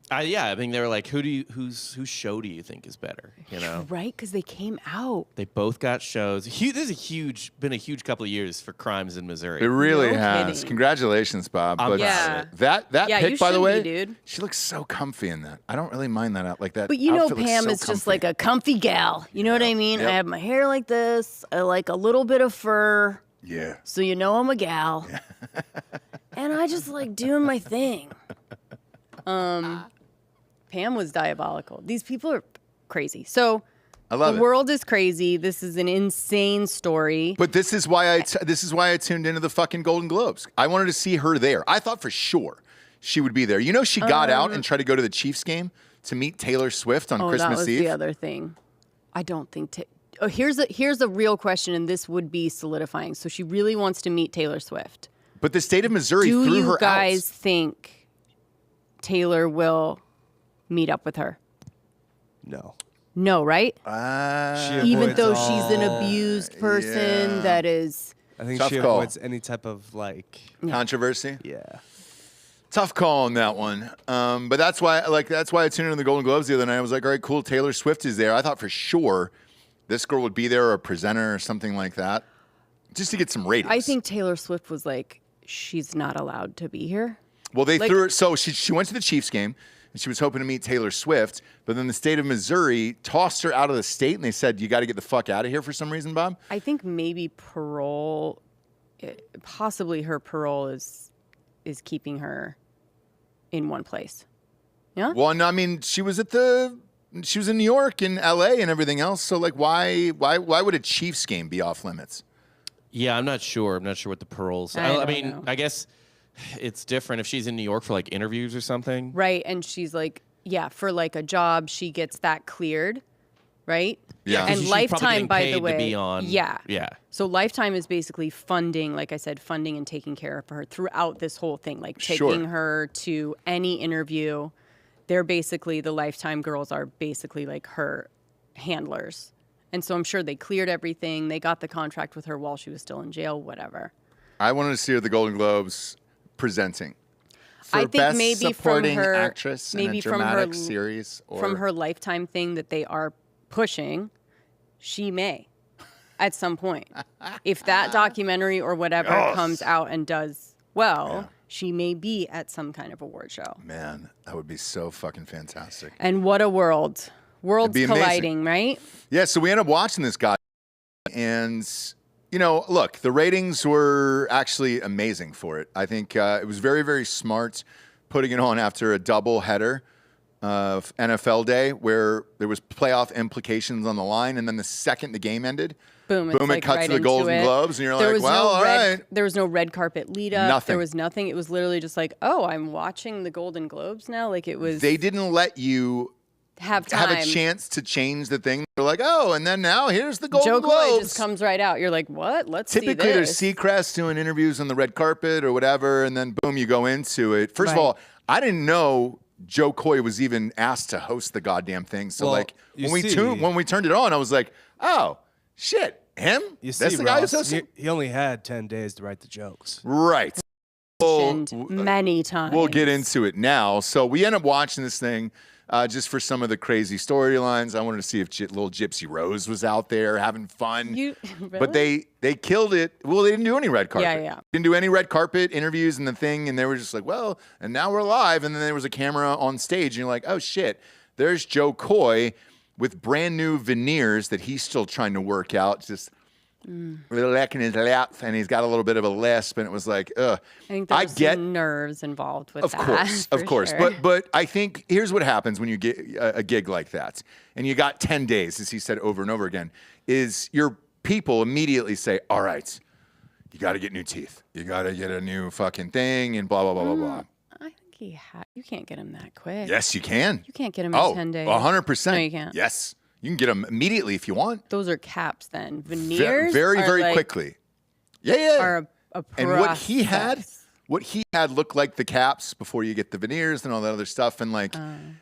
Yeah, I mean, they were like, whose show do you think is better? You know, Right? Because they came out. they both got shows. This is been a huge couple of years for crimes in Missouri. It really No has. kidding. Congratulations, Bob. I'm But Yeah. that Yeah, pic, you by the should way, be, dude. she looks so comfy in that. I don't really mind that out like that. But you know, outfit looks Pam so is just comfy. like a comfy gal. You know what I mean? Yep. I have my hair like this. I like a little bit of fur. Yeah. So you know I'm a gal. And I just like doing my thing. Pam was diabolical. These people are crazy. So I love the it. world is crazy. This is an insane story. But this is why I tuned into the fucking Golden Globes. I wanted to see her there. I thought for sure she would be there. You know, she got out and tried to go to the Chiefs game to meet Taylor Swift on Oh, Christmas that was Eve. the other thing. I don't think. Here's a real question, and this would be solidifying. So she really wants to meet Taylor Swift. But the state of Missouri Do threw you her guys out. think Taylor will meet up with her? No. No, right? She Even avoids though all- she's an abused person yeah. that is. I think Tough she call. avoids any type of like. Controversy. Yeah. Tough call on that one. But that's why I tuned into the Golden Globes the other night. I was like, all right, cool. Taylor Swift is there. I thought for sure this girl would be there, or a presenter or something like that, just to get some ratings. I think Taylor Swift was like, she's not allowed to be here. Well, they like- threw her. So she went to the Chiefs game, and she was hoping to meet Taylor Swift. But then the state of Missouri tossed her out of the state, and they said, you got to get the fuck out of here for some reason, Bob. I think maybe parole, possibly her parole is keeping her in one place. Yeah. Well, no, I mean, she was in New York and LA and everything else. So like, why would a Chiefs game be off limits? Yeah, I'm not sure. I'm not sure what the paroles. I don't mean, know. I guess it's different if she's in New York for like interviews or something. Right. And she's like, yeah, for like a job, she gets that cleared. Right. Yeah. 'cause And she's probably Lifetime, getting by paid the to way. be on- Yeah. Yeah. So Lifetime is basically funding, like I said, funding and taking care of her throughout this whole thing, like Sure. taking her to any interview. They're basically, the Lifetime girls are basically like her handlers. And so I'm sure they cleared everything. They got the contract with her while she was still in jail, whatever. I wanted to see her at the Golden Globes presenting. For I think best maybe from supporting her, actress maybe in a from dramatic her, series, or from her Lifetime thing that they are pushing, she may at some point. If that documentary or whatever comes out and does well, she may be at some kind of award show. Man, that would be so fucking fantastic. And what a world. Worlds be amazing. colliding, right? Yeah, so we ended up watching this guy, and you know, look, the ratings were actually amazing for it. I think it was very, very smart putting it on after a double header of NFL Day, where there was playoff implications on the line, and then the second the game ended, Boom, boom, it's it like cuts right to the into Golden it. Globes, and you're There like, was well, no all right. There was no red carpet lead up. Nothing. There was nothing. It was literally just like, oh, I'm watching the Golden Globes now. Like it was They didn't let you have time. have a chance to change the thing. They're like, oh, and then now here's the Golden Joe Coy Globes. just comes right out. You're like, what? Let's Typically, see there's this. Seacrest doing interviews on the red carpet or whatever, and then boom, you go into it. First of Right. all, I didn't know Joe Coy was even asked to host the goddamn thing. So Well, like you when see- we turned it on, I was like, oh shit, him? You That's see, the guy who's Ross, hosting? he only had 10 days to write the jokes. Right. Mentioned many times. We'll get into it now. So we end up watching this thing just for some of the crazy storylines. I wanted to see if little Gypsy Rose was out there having fun. But Really? they killed it. Well, they didn't do any red carpet. Yeah. Didn't do any red carpet interviews and the thing. And they were just like, well, and now we're live. And then there was a camera on stage. And you're like, oh, shit. There's Joe Coy with brand new veneers that he's still trying to work out. Just licking his laps. And he's got a little bit of a lisp. And it was like, ugh. I think there's some nerves involved with that. Of for course. sure. But I think here's what happens when you get a gig like that, and you got 10 days, as he said over and over again, is your people immediately say, all right, you got to get new teeth. You got to get a new fucking thing and blah, blah, blah, blah, blah. I think you can't get him that quick. Yes, you can. You can't get him in 10 days. 100%. No, you can't. Yes. You can get them immediately if you want. Those are caps then. Veneers Very, are very like, quickly. Yeah. Are a And what he process. had looked like the caps before you get the veneers and all that other stuff. And like,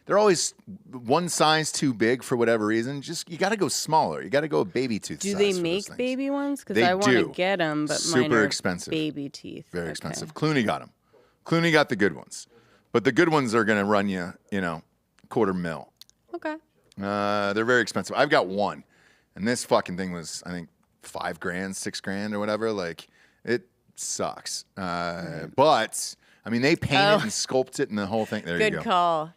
they're always one size too big for whatever reason. Just, you got to go smaller. You got to go baby tooth Do size they for those make things. baby ones? Because They I want to do. get them, but mine Super are expensive. baby teeth. Very Okay. expensive. Clooney got them. Clooney got the good ones. But the good ones are going to run you, $250,000. Okay. They're very expensive. I've got one, and this fucking thing was, I think, $5,000, $6,000 or whatever. Like, it sucks. But I mean, they paint it and sculpt it and the whole thing. There you go. Good call.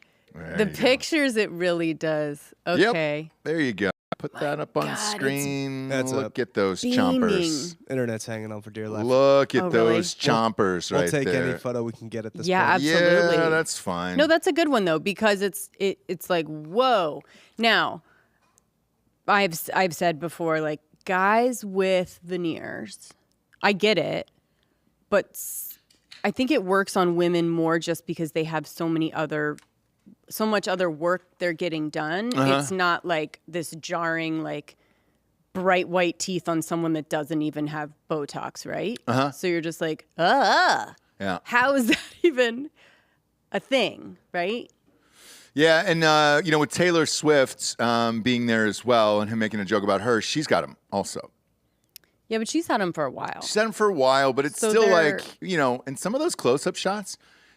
The pictures, it really does. Okay. Yep. There you go. Put that up on screen. Look at those beaming. chompers. Internet's hanging on for dear life. Look at those chompers we'll right take there. any photo we can get at this Yeah, point. absolutely. Yeah, that's fine. No, that's a good one though, because it's like, whoa. Now, I've said before, like, guys with veneers, I get it, but I think it works on women more just because they have so much other work they're getting done. It's not like this jarring, like, bright white teeth on someone that doesn't even have Botox, right? So you're just like, Yeah. how is that even a thing, right? Yeah, and with Taylor Swift being there as well and him making a joke about her, she's got him also. Yeah, but she's had him for a while. She's had him for a while, but it's So still they're- like, in some of those close-up shots,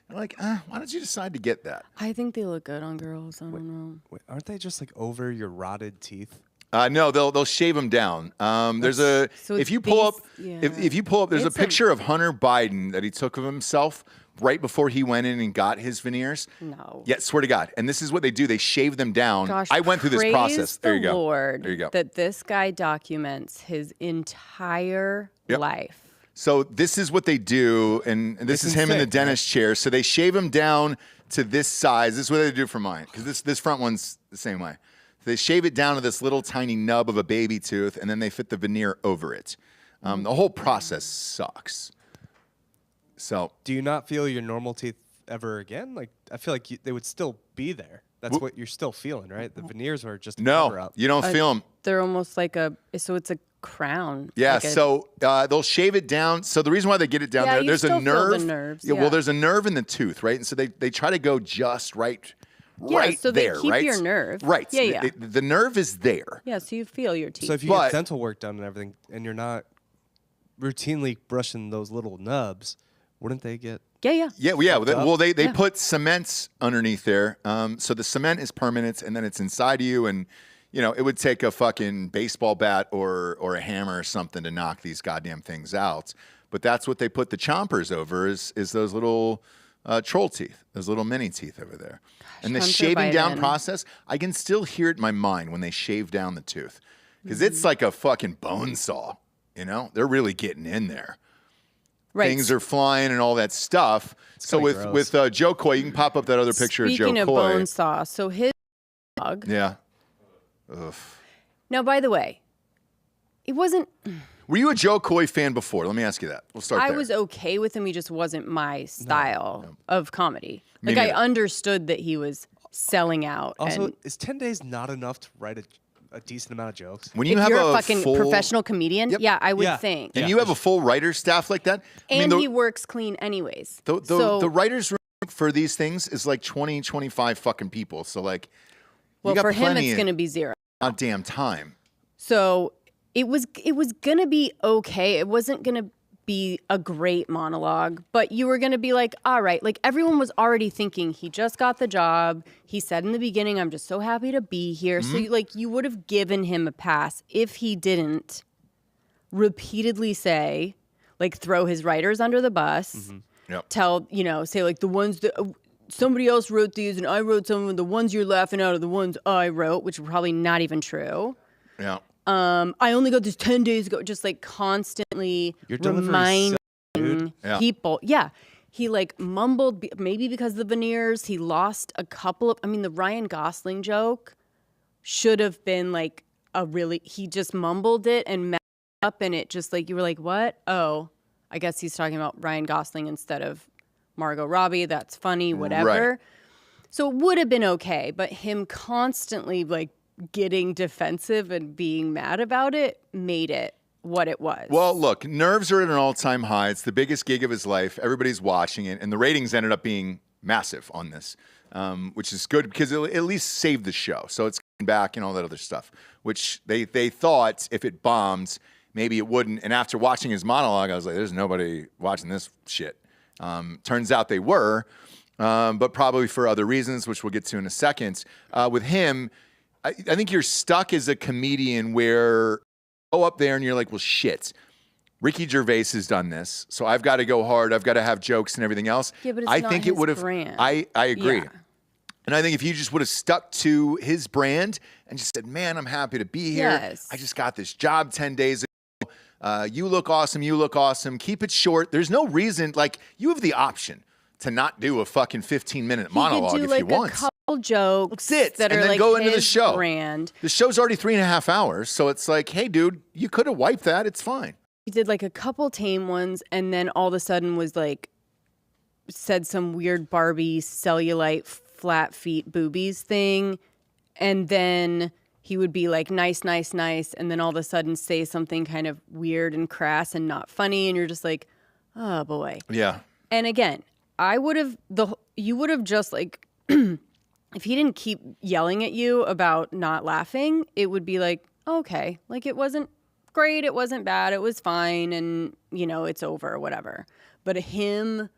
you're like, why did you decide to get that? I think they look good on girls. I don't know. Wait, aren't they just like over your rotted teeth? No, they'll shave them down. There's So if it's you pull up, yeah. if you pull up, there's It's a picture of Hunter Biden that he took of himself right before he went in and got his veneers. No. Yeah, swear to God. And this is what they do. They shave them down. Gosh, I went through this praise process. There you the go. Lord, There you go. that this guy documents his entire life. So this is what they do, and this is him in the dentist chair. So they shave him down to this size. This is what they do for mine, because this front one's the same way. They shave it down to this little tiny nub of a baby tooth, and then they fit the veneer over it. The whole process sucks. So Do you not feel your normal teeth ever again? Like, I feel like they would still be there. That's what you're still feeling, right? The veneers are just a cover no, up. you don't feel them. They're almost like it's a crown. Yeah, like so they'll shave it down. So the reason why they get it down Yeah, there, you there's a still feel nerve. the nerves, Well, yeah. there's a nerve in the tooth, right? And so they try to go just right so they there, keep right? your nerve. Right. Yeah, yeah. The nerve is there. Yeah, so you feel your teeth. So if you get dental work done and everything, and you're not routinely brushing those little nubs, wouldn't they get? yeah. They put cement underneath there. So the cement is permanent, and then it's inside you, and it would take a fucking baseball bat or a hammer or something to knock these goddamn things out. But that's what they put the chompers over is those little troll teeth, those little mini teeth over there. And the Hunter shaving down Biden. process, I can still hear it in my mind when they shave down the tooth, because it's like a fucking bone saw. They're really getting in there. Right. Things are flying and all that stuff. So with Joe Coy, you can pop up that other picture of Joe Speaking of Coy. bone saw, so his dog. Yeah. Ugh. Now, by the way, it wasn't. Were you a Joe Coy fan before? Let me ask you that. We'll start there. I was okay with him. He just wasn't my style of comedy. Me Like, I neither. understood that he was selling out. Also, and is 10 days not enough to write a decent amount of jokes? When you if have you're a a fucking full, professional comedian, Yep. yeah, I would Yeah. think. and you have a full writer staff like that, And he works clean anyways. the writers room for these things is like 20, 25 fucking people. So like, Well, you got for him, plenty it's of going to be zero. goddamn time. So it was going to be okay. It wasn't going to be a great monologue, but you were going to be like, all right, like everyone was already thinking he just got the job. He said in the beginning, I'm just so happy to be here. So you would have given him a pass if he didn't repeatedly say, like, throw his writers under the bus, Yep. tell, say like the ones that somebody else wrote these and I wrote some of them, the ones you're laughing at are the ones I wrote, which were probably not even true. Yeah. I only got this 10 days ago, just like constantly Your delivery reminding Yeah. people. Yeah. He like mumbled, maybe because of the veneers, he lost a couple of, the Ryan Gosling joke should have been like he just mumbled it and messed up, and it just like, you were like, what? Oh, I guess he's talking about Ryan Gosling instead of Margot Robbie. That's funny, whatever. Right. So it would have been okay, but him constantly like getting defensive and being mad about it made it what it was. Well, look, nerves are at an all-time high. It's the biggest gig of his life. Everybody's watching it, and the ratings ended up being massive on this, which is good because it at least saved the show. So it's coming back and all that other stuff, which they thought if it bombed, maybe it wouldn't. And after watching his monologue, I was like, there's nobody watching this shit. Turns out they were. but probably for other reasons, which we'll get to in a second. With him, I think you're stuck as a comedian where you go up there and you're like, well, shit. Ricky Gervais has done this, so I've got to go hard. I've got to have jokes and everything else. Yeah, but it's I not think his it would have. brand. I agree. Yeah. And I think if you just would have stuck to his brand and just said, man, I'm happy to be here. Yes. I just got this job 10 days ago. You look awesome. You look awesome. Keep it short. There's no reason. Like, you have the option to not do a fucking 15-minute monologue he could do, if like, you want. a couple jokes That's it. that And are then like go into the his show. brand. The show's already 3.5 hours. So it's like, hey, dude, you could have wiped that. It's fine. He did like a couple tame ones, and then all of a sudden was like, said some weird Barbie cellulite flat feet boobies thing, and then he would be like nice, nice, nice, and then all of a sudden say something kind of weird and crass and not funny, and you're just like, oh boy. Yeah. And again, you would have just like, if he didn't keep yelling at you about not laughing, it would be like, okay, like it wasn't great, it wasn't bad, it was fine, and it's over, whatever. But him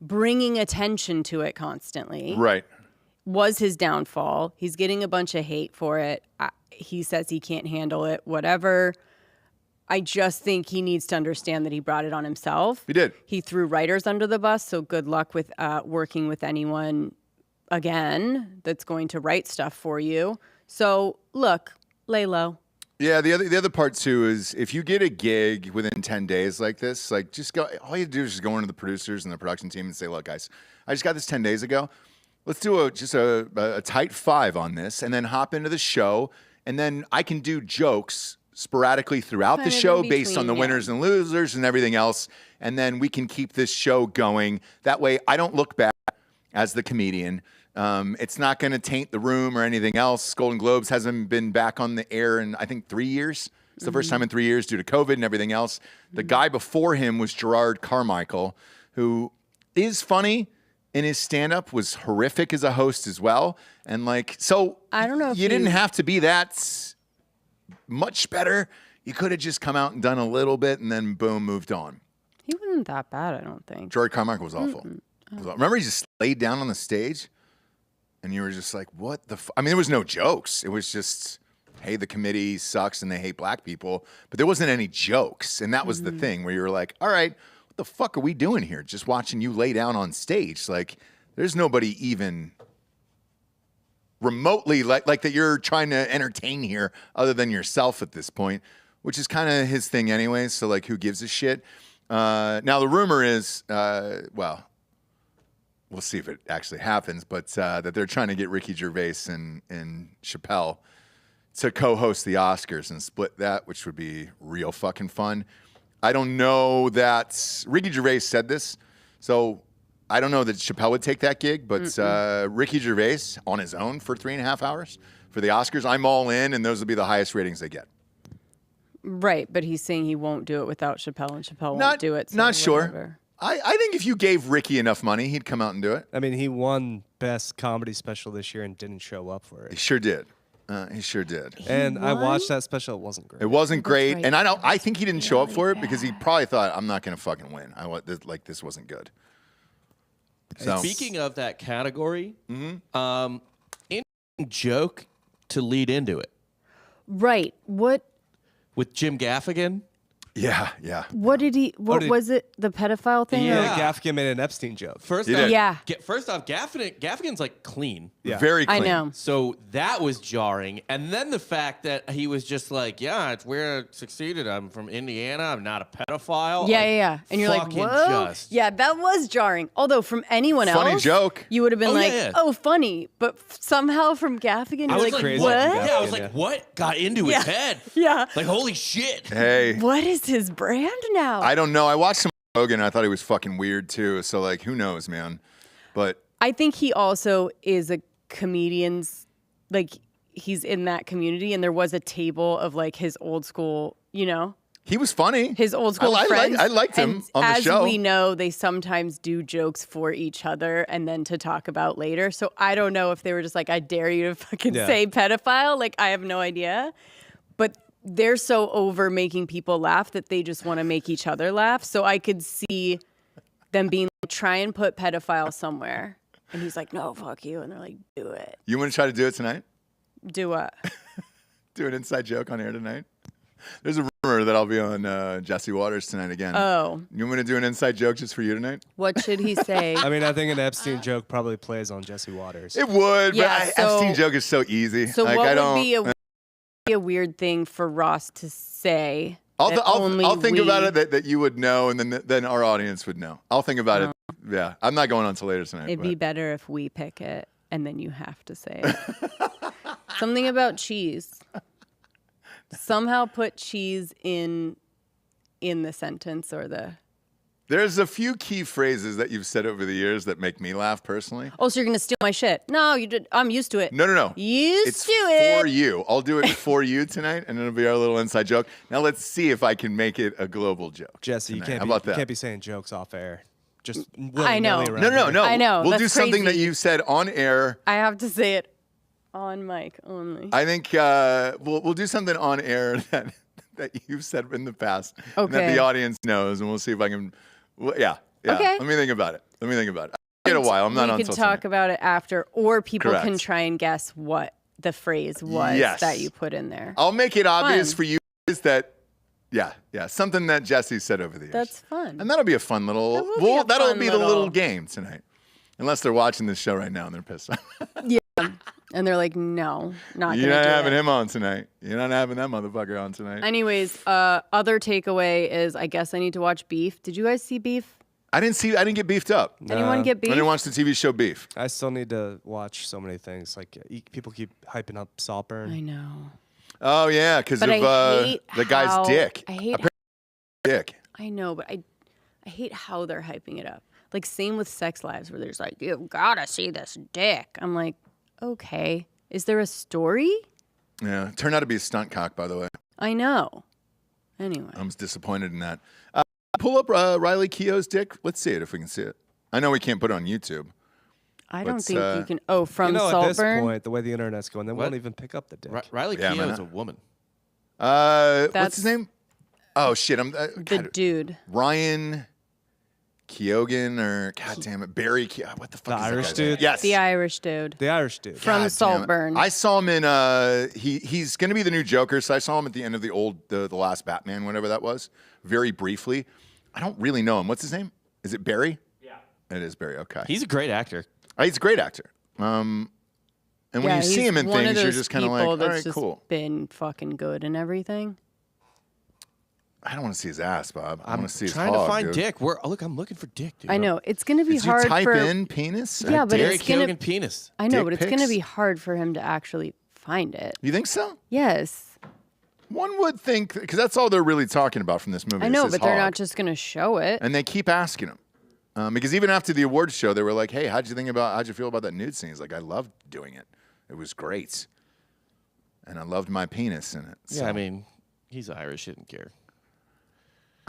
bringing attention to it constantly Right. was his downfall. He's getting a bunch of hate for it. He says he can't handle it, whatever. I just think he needs to understand that he brought it on himself. He did. He threw writers under the bus, so good luck with working with anyone again that's going to write stuff for you. So look, lay low. Yeah, the other part too is if you get a gig within 10 days like this, like just go. All you do is just go into the producers and the production team and say, "Look, guys, I just got this 10 days ago. Let's do a tight 5 on this, and then hop into the show, and then I can do jokes sporadically throughout the Kind of show in based on the between, winners and losers and everything else, and then we can keep this show going. That way, I don't look bad as the comedian." It's not going to taint the room or anything else. Golden Globes hasn't been back on the air in, I think, 3 years. It's the first time in 3 years due to COVID and everything else. The guy before him was Gerard Carmichael, who is funny in his stand-up, was horrific as a host as well. And like, so I don't know if you didn't have to be that much better. You could have just come out and done a little bit and then boom, moved on. He wasn't that bad, I don't think. Gerard Carmichael was awful. Remember he just laid down on the stage? And you were just like, what the I mean, there was no jokes. It was just, hey, the committee sucks and they hate black people. But there wasn't any jokes. And that was the thing where you were like, all right, what the fuck are we doing here? Just watching you lay down on stage. Like, there's nobody even remotely like that you're trying to entertain here other than yourself at this point, which is kind of his thing anyway. So, like, who gives a shit? Now, the rumor is, well, we'll see if it actually happens, but that they're trying to get Ricky Gervais and Chappelle to co-host the Oscars and split that, which would be real fucking fun. I don't know that Ricky Gervais said this, so I don't know that Chappelle would take that gig, but Ricky Gervais on his own for 3.5 hours for the Oscars, I'm all in, and those will be the highest ratings they get. Right, but he's saying he won't do it without Chappelle, and Chappelle won't do it. So not sure. whatever. I think if you gave Ricky enough money, he'd come out and do it. I mean, he won Best Comedy Special this year and didn't show up for He it. sure did. He sure did. And I won? watched that special. It wasn't great. It wasn't great, right. and I think he didn't show up for it because he bad. probably thought, I'm not going to fucking win. This wasn't good. So Speaking of that category, interesting joke to lead into it Right. What with Jim Gaffigan. yeah. did he? What did- was it? The pedophile thing? Yeah. Gaffigan made an Epstein joke. First He off, did. Yeah. First off, Gaffigan's like clean. Yeah. Very I clean. know. So that was jarring. And then the fact that he was just like, yeah, it's where I succeeded. I'm from Indiana. I'm not a pedophile. Yeah, Like, yeah. And you're like, fucking whoa. just. Yeah, that was jarring. Although from anyone Funny else, joke. you would have been Oh, like, yeah. oh, funny. But somehow from Gaffigan, I you're was like, crazy. what? what? Yeah, I was Gaffigan, like, yeah. what got into Yeah. his head? Yeah. Like, holy shit. Hey, What is his brand now? I don't know. I watched some Rogan. I thought he was fucking weird too. So like, who knows, man? But I think he also is a comedian's, like, he's in that community, and there was a table of like his old school, he was funny. his old school friends. I liked him And on the as show. we know, they sometimes do jokes for each other and then to talk about later. So I don't know if they were just like, I dare you to fucking Yeah. say pedophile. Like, I have no idea. But they're so over making people laugh that they just want to make each other laugh. So I could see them being like, try and put pedophile somewhere. And he's like, no, fuck you. And they're like, do it. You want to try to do it tonight? Do what? Do an inside joke on air tonight? There's a rumor that I'll be on Jesse Waters tonight again. Oh. You want to do an inside joke just for you tonight? What should he say? I mean, I think an Epstein joke probably plays on Jesse Waters. It would, Yeah, but so- Epstein joke is so easy. So like, what I would don't, be a weird thing for Ross to say? I'll that think about it that you would know, and then our audience would know. I'll think about it. Yeah, I'm not going on till later tonight. It'd be better if we pick it and then you have to say it. Something about cheese. Somehow put cheese in the sentence or the. There's a few key phrases that you've said over the years that make me laugh personally. Oh, so you're gonna steal my shit? No, you did. I'm used to it. No. Used to It's for it. you. I'll do it for you tonight, and it'll be our little inside joke. Now let's see if I can make it a global joke. Jesse, you tonight. can't, How about that? you can't be saying jokes off air. Just I know. willy-nilly around No. I know, We'll that's do something that crazy. you said on air. I have to say it on mic only. I think we'll do something on air that you've said in the past, and that Okay. the audience knows, and we'll see if I can. Yeah. Okay. Let me think about it. I get a while. I'm not on We till can talk tonight. about it after, or people can Correct. try and guess what the phrase was Yes. that you put in there. I'll make it obvious Fun. for you guys that, yeah, something that Jesse said over the years. That's fun. And that'll be a fun little. That will be a that'll fun be the little- little game tonight, unless they're watching this show right now and they're pissed. And they're like, no, not You're gonna not do having it. him on tonight. You're not having that motherfucker on tonight. Anyways, other takeaway is I guess I need to watch Beef. Did you guys see Beef? I didn't get beefed up. Anyone get Beef? I didn't watch the TV show Beef. I still need to watch so many things. Like people keep hyping up Saltburn. I know. Oh yeah, because of But I hate the guy's how- dick. I hate. Dick. I know, but I hate how they're hyping it up. Like same with Sex Lives, where there's like, you gotta see this dick. I'm like, okay, is there a story? Yeah, turned out to be a stunt cock, by the way. I know. Anyway, I was disappointed in that. Pull up Riley Keough's dick. Let's see it if we can see it. I know we can't put it on YouTube. I don't let's, think you can. Oh, from You know, at this Saltburn. point, the way the internet's going, they What? won't even pick up the dick. Riley Yeah, Keough man. is a woman. What's his name? Oh shit! The dude. Ryan Keoghan or God damn it, Barry. What the fuck? The is that Irish guy's dude? name? Yes. The Irish dude. The Irish dude. From God damn it. Saltburn. I saw him in. He's going to be the new Joker, so I saw him at the end of the last Batman, whatever that was, very briefly. I don't really know him. What's his name? Is it Barry? Yeah. It is Barry. Okay. He's a great actor. He's a great actor. And when Yeah, you see he's him in one of things, you're those just kind of like, people all that's right, just cool. Been fucking good and everything. I don't want to see his ass, Bob. I I'm want to see his trying hog, to find dude. Dick. I'm looking for Dick, dude. I know it's gonna be Did you hard type for. in penis? Yeah, but Barry it's gonna. Keoghan penis. I know, dick but it's gonna pics? be hard for him to actually find it. You think so? Yes, One would think, because that's all they're really talking about from this movie. I is know, his but they're hog. not just gonna show it. And they keep asking him. Because even after the awards show, they were like, hey, how'd you feel about that nude scene? He's like, I loved doing it. It was great. And I loved my penis in it. So Yeah, I mean, he's Irish. He didn't care.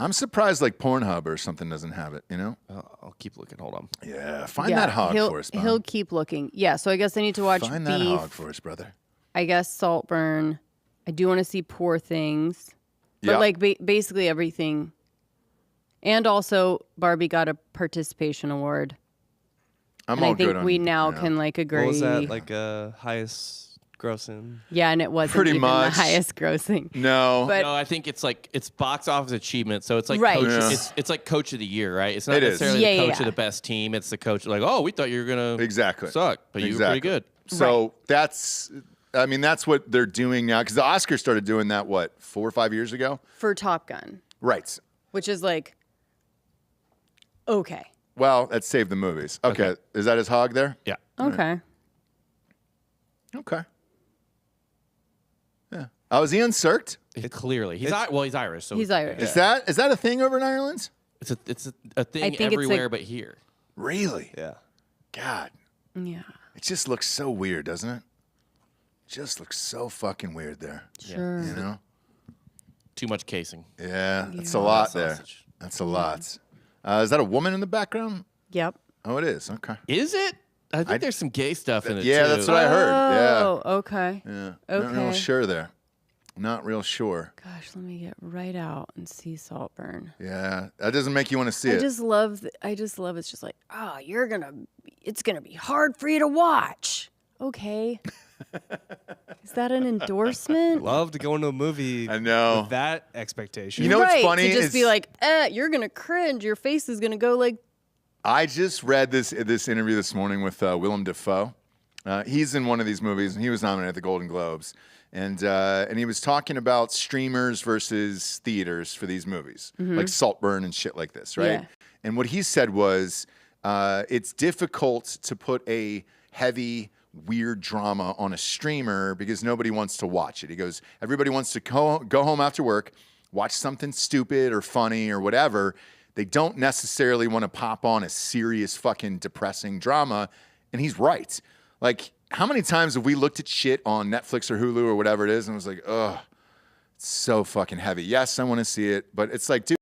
I'm surprised like Pornhub or something doesn't have it, you know? I'll keep looking. Hold on. Yeah, find Yeah, that hog he'll, for us, Bob. He'll keep looking. Yeah, so I guess I need to watch Find that Beef. hog for us, brother. I guess Saltburn. I do want to see Poor Things, but Yeah. like basically everything. And also, Barbie got a participation award, I'm and all I think good on we now yeah. can like agree. What was that? Like highest grossing? Yeah, and it wasn't Pretty even much. the highest grossing. No. But No, I think it's box office achievement. So it's like Right. coach, Yeah. it's like coach of the year, right? It's not It is. necessarily Yeah, the coach yeah. of the best team. It's the coach like, oh, we thought you were gonna Exactly. suck, but you were pretty good. So that's what they're doing now. Because the Oscars started doing that, 4 or 5 years ago? for Top Gun, Right. which is like, okay. Well, that saved the movies. Okay. Is that his hog there? Yeah. Okay. Okay. Yeah. Oh, is he uncirced? Clearly, he's Irish. So He's Irish. Is that a thing over in Ireland? It's a thing think it's everywhere like- but here. Really? Yeah. God. Yeah. It just looks so weird, doesn't it? Just looks so fucking weird there. Sure. You know? Too much casing. Yeah, that's a Yeah. lot That there. sausage. That's a lot. Is that a woman in the background? Yep. Oh, it is. Okay. Is it? I think there's some gay stuff in it. Yeah, too. that's what I heard. Oh, okay. Yeah. Not real Okay. sure there. Not real sure. Gosh, let me get right out and see Saltburn. Yeah. That doesn't make you want to see I it. just love it's just like, you're gonna it's going to be hard for you to watch. Okay. Is that an endorsement? Love to go into a movie I know. with that expectation. You know what's funny? To just be like, you're going to cringe. Your face is going to go like. I just read this interview this morning with Willem Dafoe. He's in one of these movies, and he was nominated at the Golden Globes. And he was talking about streamers versus theaters for these movies, like Saltburn and shit like this, right? Yeah. And what he said was, it's difficult to put a heavy, weird drama on a streamer because nobody wants to watch it. He goes, everybody wants to go home after work, watch something stupid or funny or whatever. They don't necessarily want to pop on a serious fucking depressing drama. And he's right. Like, how many times have we looked at shit on Netflix or Hulu or whatever it is and was like, ugh, it's so fucking heavy. Yes, I want to see it. But it's like, dude,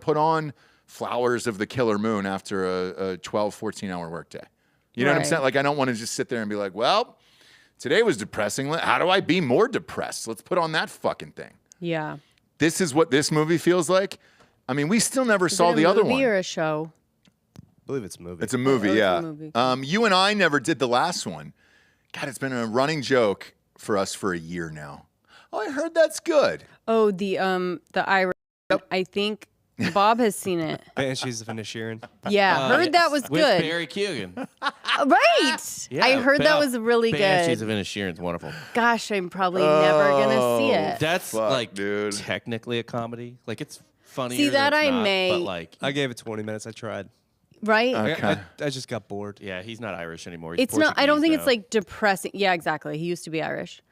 put on Flowers of the Killer Moon after a 12, 14-hour workday. You know what I'm saying? Like, I don't want to just sit there and be like, well, today was depressing. How do I be more depressed? Let's put on that fucking thing. Yeah. This is what this movie feels like. I mean, we still never saw the other one. Is it a movie or a show? I believe it's a movie. It's a movie, yeah. It's a movie. You and I never did the last one. God, it's been a running joke for us for a year now. Oh, I heard that's good. Oh, the Irish. Yep. I think Bob has seen it. Banshees of Inisherin. Yeah, heard that was With good. Barry Keoghan. Right. Yeah, I heard that was really Banshees good. of Inisherin is wonderful. Gosh, I'm probably never gonna see it. That's fuck, like dude. technically a comedy. Like it's funny. See, that I not, may- But like, I gave it 20 minutes. I tried. Right? Okay. I just got bored. yeah, he's not Irish anymore. He's It's not. I don't Portuguese think now. it's like depressing. Yeah, exactly. He used to be Irish.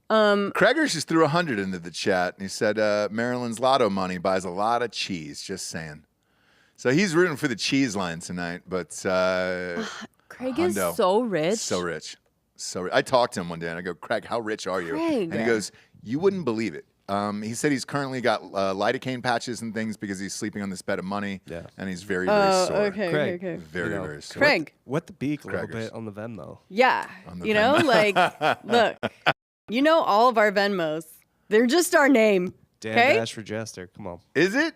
Craigers just threw 100 into the chat, and he said Maryland's lotto money buys a lot of cheese, just saying. So he's rooting for the cheese line tonight, but Craig is Hundo. so rich. So rich. I talked to him one day, and I go, Craig, how rich are you? Craig. And he goes, you wouldn't believe it. He said he's currently got lidocaine patches and things because he's sleeping on this bed of money, Yeah. and he's very, very sore. Okay, Craig. okay. Very, You know, very sore. Craig. Wet the beak a little Crackers. bit on the Venmo. Yeah. On the You know, like, look, you know all of our Venmos. They're just our name. Dan Okay? Dash for Jester. Come on. Is it?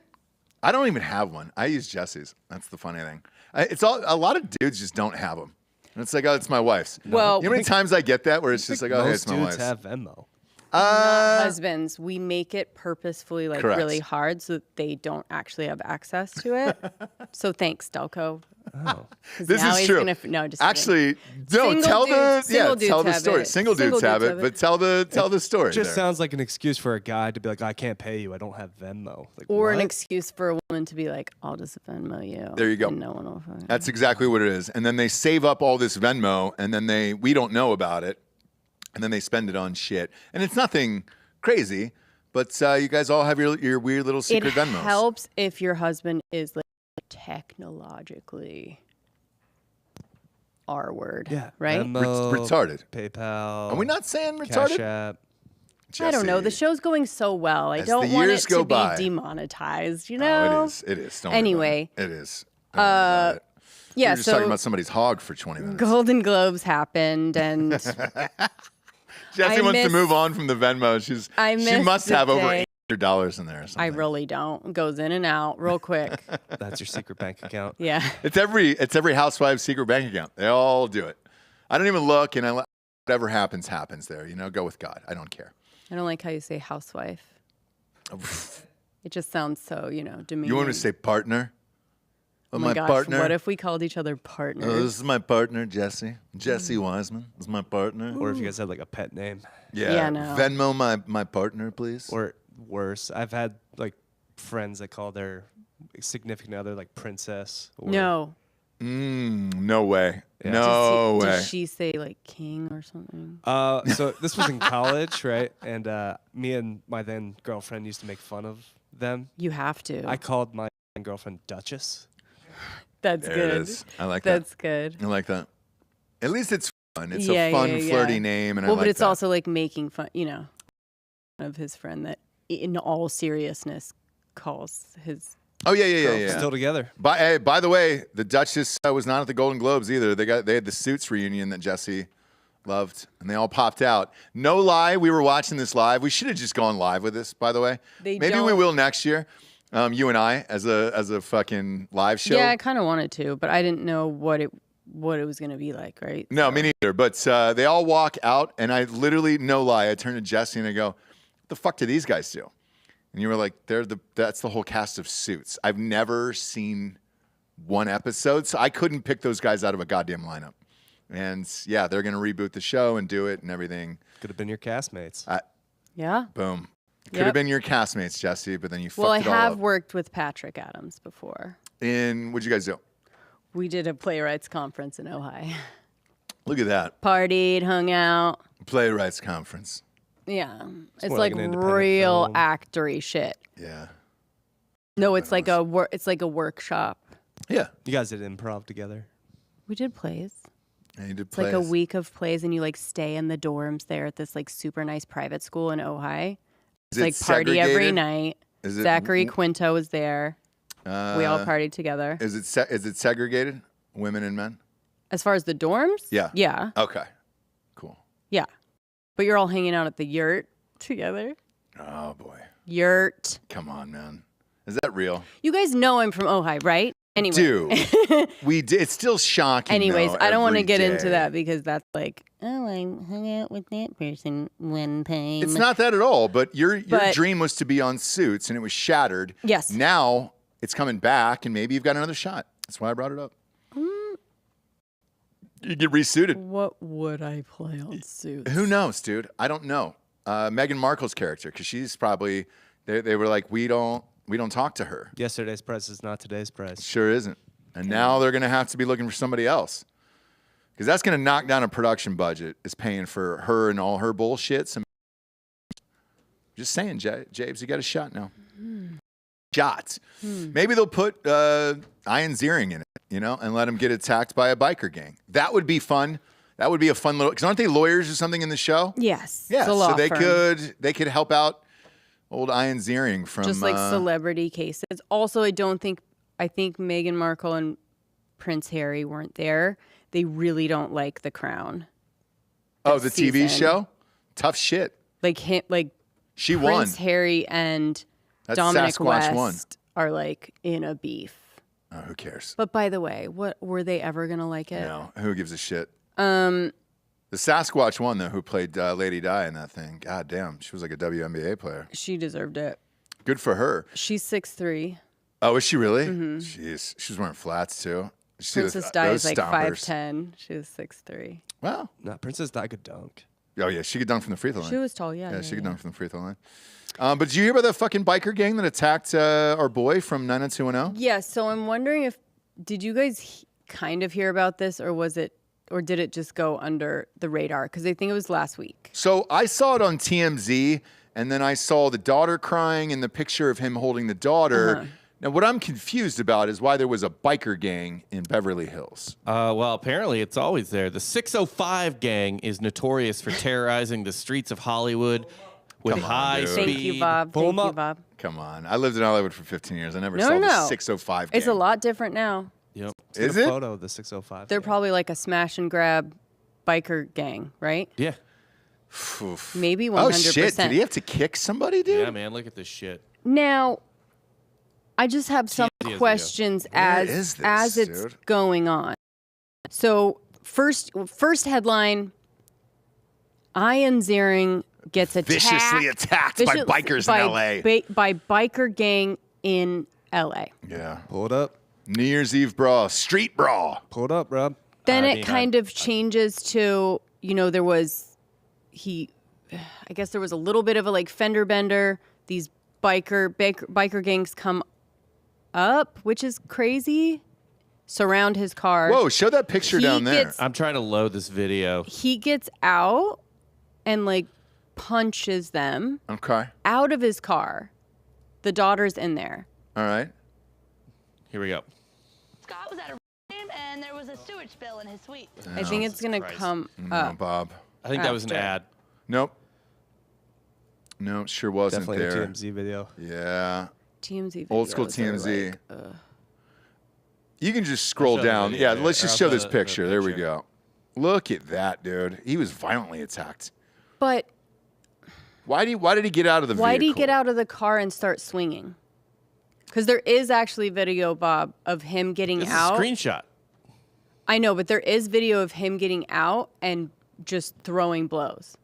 I don't even have one. I use Jesse's. That's the funny thing. It's all a lot of dudes just don't have them. And it's like, oh, it's my wife's. Well, you know how many times I get that where it's just like, oh, hey, Most it's my dudes wife's. have Venmo. husbands, we make it purposefully like Correct. really hard so that they don't actually have access to it. So thanks, Delco. Oh. 'Cause This now is he's true. no, just kidding. Actually, no. Single Tell dudes- the single dudes tell the have story. it. Single dudes have it, but tell the story. It just there. sounds like an excuse for a guy to be like, I can't pay you. I don't have Venmo. Like, Or an what? excuse for a woman to be like, I'll just Venmo you. There you go. And no one will fucking. That's exactly what it is. And then they save up all this Venmo, and then we don't know about it, and then they spend it on shit. And it's nothing crazy, but you guys all have your weird little secret It Venmos. helps if your husband is like technologically R word. Yeah. Right? Venmo, retarded. PayPal. Are we not saying Cash retarded? App. I don't know. The Jesse. show's going so well. I As don't the want years it go to by. be demonetized, you Oh, know? it is. It is. Don't worry about Anyway, it. It is. Don't worry about it. We yeah, were just talking so about somebody's hog for 20 minutes. Golden Globes happened and Jesse I wants to miss- move on from the Venmo. She miss must the have over day. $800 in there or something. I really don't. It goes in and out real quick. That's your secret bank account. Yeah. It's every housewife's secret bank account. They all do it. I don't even look, and whatever happens, happens there. You know, go with God. I don't care. I don't like how you say housewife. It just sounds so, demeaning. You want me to say partner? Oh my gosh, partner. what if we called each other partners? Oh, this is my partner, Jesse. Jesse Wiseman is my partner. Or if you guys had like a pet name. Yeah, no. Venmo my partner, please. Or worse, I've had like friends that call their significant other like princess. Or, No. No way. Yeah. No way. Did she say like king or something? So this was in college, right? And me and my then girlfriend used to make fun of them. You have to. I called my girlfriend Duchess. That's There good. it is. I like That's that. good. I like that. At least it's fun. It's Yeah, a fun, yeah, yeah. flirty name, and Well, I like but it's that. also like making fun, of his friend that in all seriousness calls his. Oh yeah. Still together. By the way, the Duchess was not at the Golden Globes either. They had the Suits reunion that Jesse loved, and they all popped out. No lie, we were watching this live. We should have just gone live with this. By the way, They maybe we don't- will next year. You and I as a fucking live show. Yeah, I kind of wanted to, but I didn't know what it what it was going to be like, right? No, me neither. But they all walk out, and I literally, no lie, I turn to Jesse and I go, "What the fuck do these guys do?" And you were like, that's the whole cast of Suits. I've never seen one episode, so I couldn't pick those guys out of a goddamn lineup. And yeah, they're going to reboot the show and do it and everything. Could have been your castmates. Yeah. Boom. Could have been your castmates, Jesse, but then you fucked it all up. Well, I have worked with Patrick Adams before. What'd you guys do? We did a playwrights conference in Ojai. Look at that. Partied, hung out. Playwrights conference. Yeah. It's more like like an independent real film. actory shit. Yeah. No, it's like a workshop. Yeah. You guys did improv together. We did plays. And you did It's like a plays. week of plays, and you like stay in the dorms there at this like super nice private school in Ojai. It's Is it like party every segregated? night. Is it- Zachary Quinto was there. We all partied together. Is it segregated, women and men? As far as the dorms? Yeah. Yeah. Okay. Cool. Yeah. But you're all hanging out at the yurt together. Oh boy. Yurt. Come on, man. Is that real? You guys know I'm from Ojai, right? Anyway. Dude, we did. It's still shocking. Anyways, though, I don't want to every get into day. that because that's like, oh, I hung out with that person one time. It's not that at all. But your But- dream was to be on Suits, and it was shattered. Yes. Now it's coming back, and maybe you've got another shot. That's why I brought it up. You get resuited. What would I play on Suits? Who knows, dude? I don't know. Meghan Markle's character, because she's probably. They were like, we don't talk to her. Yesterday's price is not today's price. Sure isn't. And now they're going to have to be looking for somebody else. Because that's going to knock down a production budget, is paying for her and all her bullshit. Just saying, James, you got a shot now. Shots. Maybe they'll put Ian Ziering in it, and let him get attacked by a biker gang. That would be fun. That would be a fun little, because aren't they lawyers or something in the show? Yes. Yeah, It's a law so firm. they could help out old Ian Ziering from Just like celebrity cases. Also, I think Meghan Markle and Prince Harry weren't there. They really don't like The Crown. the this TV season. show. Tough shit. Like him, like She Prince won. Harry and That's Dominic Sasquatch West are like in a beef. Oh, who cares? But by the way, what were they ever gonna like it? No, who gives a shit? The Sasquatch one though, who played Lady Di in that thing. God damn, she was like a WNBA player. She deserved it. Good for her. She's 6'3". Oh, is she really? Jeez, she was wearing flats too. Did you see Princess Di those is like stompers? 5'10". She was 6'3". Well, No, Princess Di could dunk. oh yeah, she could dunk from the free throw line. She was tall, yeah. Yeah, she could dunk from the free throw line. But did you hear about that fucking biker gang that attacked our boy from 90210? Yeah, so I'm wondering did you guys kind of hear about this, or did it just go under the radar? Because I think it was last week. So I saw it on TMZ, and then I saw the daughter crying and the picture of him holding the daughter. Now, what I'm confused about is why there was a biker gang in Beverly Hills. Well, apparently it's always there. The 605 gang is notorious for terrorizing the streets of Hollywood with Come on, high dude. speed. Thank you, Bob. Pull 'em Thank you, up. Bob. Come on. I lived in Hollywood for 15 years. I never No, saw no. the 605 gang. It's a lot different now. Yep. Is Get a it? photo of the 605. They're probably like a smash and grab biker gang, right? Yeah. Oof. Maybe 100%. Oh, shit. Did he have to kick somebody, dude? Yeah, man. Look at this shit. Now, I just have some video. questions Where is this, as it's dude? going on. So first headline: Ian Ziering gets attacked, Viciously attacked by bikers in L.A. by biker gang in L.A. Yeah. Pull it up. New Year's Eve brawl. Street brawl. Pull it up, Rob. Then I it mean, kind of changes to, there was, I guess there was a little bit of a like fender bender. These biker gangs come up, which is crazy, surround his car. Whoa, show that picture He down there. gets- I'm trying to load this video. He gets out and like punches them Okay. out of his car. The daughter's in there. All right. Here we go. Scott was at a game and there was a sewage spill in his suite. I think it's going to Christ. come No, up. Bob. I think that was an After. ad. Nope. No, sure wasn't Definitely there. a TMZ video. Yeah. TMZ Old school videos are TMZ. like, You can just scroll show the down. video Yeah, there. let's just I'll show show this the picture. There we picture. go. Look at that, dude. He was violently attacked. but Why did he get out of the why did he vehicle? get out of the car and start swinging? Because there is actually video, Bob, of him getting This is out. a screenshot. I know, but there is video of him getting out and just throwing blows.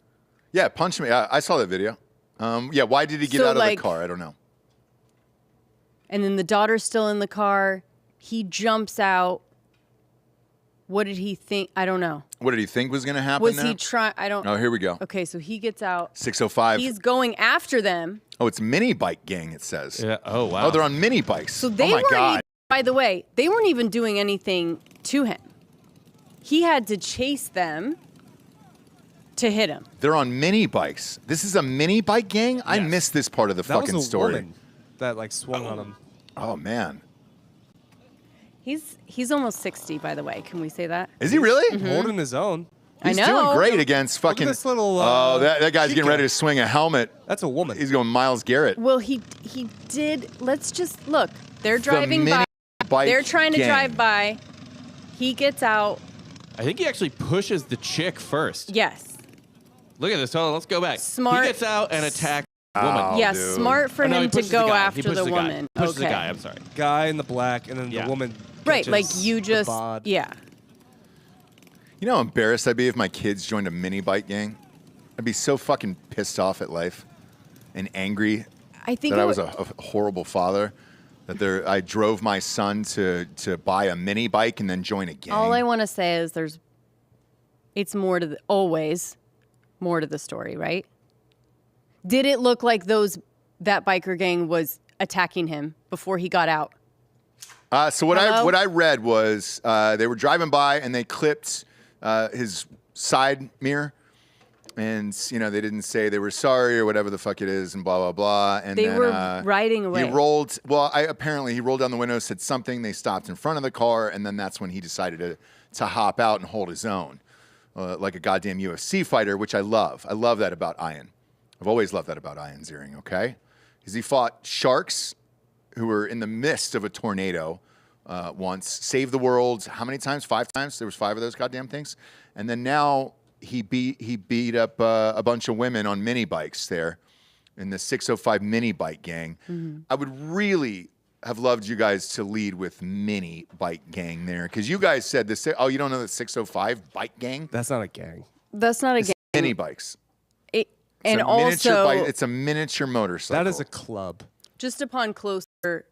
Yeah, punch me. I saw that video. Yeah, why did he get out of the car? I don't know. And then the daughter's still in the car. He jumps out. What did he think? I don't know. What did he think was going to happen? Was he trying? I don't. Oh, here we go. Okay, so he gets out. 605. He's going after them. Oh, it's mini bike gang. It says. Yeah. Oh wow. Oh, they're on mini bikes. So they oh my weren't God. even, by the way, they weren't even doing anything to him. He had to chase them to hit him. They're on mini bikes. This is a mini bike gang. I missed this part of the fucking was a story. Woman that like swung on him. Oh man. He's almost 60, by the way. Can we say that? Is he really? Holding his own. He's I know. doing great against fucking. Look at this little. Oh, that guy's getting chica. ready to swing a helmet. That's a woman. He's going Miles Garrett. Well, he did. Let's just look. They're driving mini by. bike They're trying to gang. drive by. He gets out. I think he actually pushes the chick first. Yes. Look at this. Hold on, let's go back. Smart. He gets out and attacks the woman. Oh, Yes, dude. smart for Oh, no, he him to pushes go the guy. He after pushes the the guy. woman. Pushes the Okay. guy. I'm sorry. Guy in the black, and then Yeah. the woman. Right, like catches you the just. bod. Yeah. You know how embarrassed I'd be if my kids joined a mini bike gang? I'd be so fucking pissed off at life and angry I think that it I was would- a horrible father. That I drove my son to buy a mini bike and then join a gang. All I want to say is it's more to always more to the story, right? Did it look like that biker gang was attacking him before he got out? So what Hello? I read was they were driving by and they clipped his side mirror, and they didn't say they were sorry or whatever the fuck it is, and blah blah blah. And They then, were riding away. He rolled. Well, apparently he rolled down the window, said something. They stopped in front of the car, and then that's when he decided to hop out and hold his own, like a goddamn UFC fighter, which I love. I love that about Ian. I've always loved that about Ian Ziering. Okay, because he fought sharks who were in the midst of a tornado once, saved the world. How many times? 5 times. There was 5 of those goddamn things. And then now he beat up a bunch of women on mini bikes there in the 605 mini bike gang. Mm-hmm. I would really have loved you guys to lead with mini bike gang there, because you guys said this. Oh, you don't know the 605 bike gang? That's not a gang. That's not a It's gang. mini bikes. And It's a miniature also, bike. It's a miniature motorcycle. That is a club. just upon closer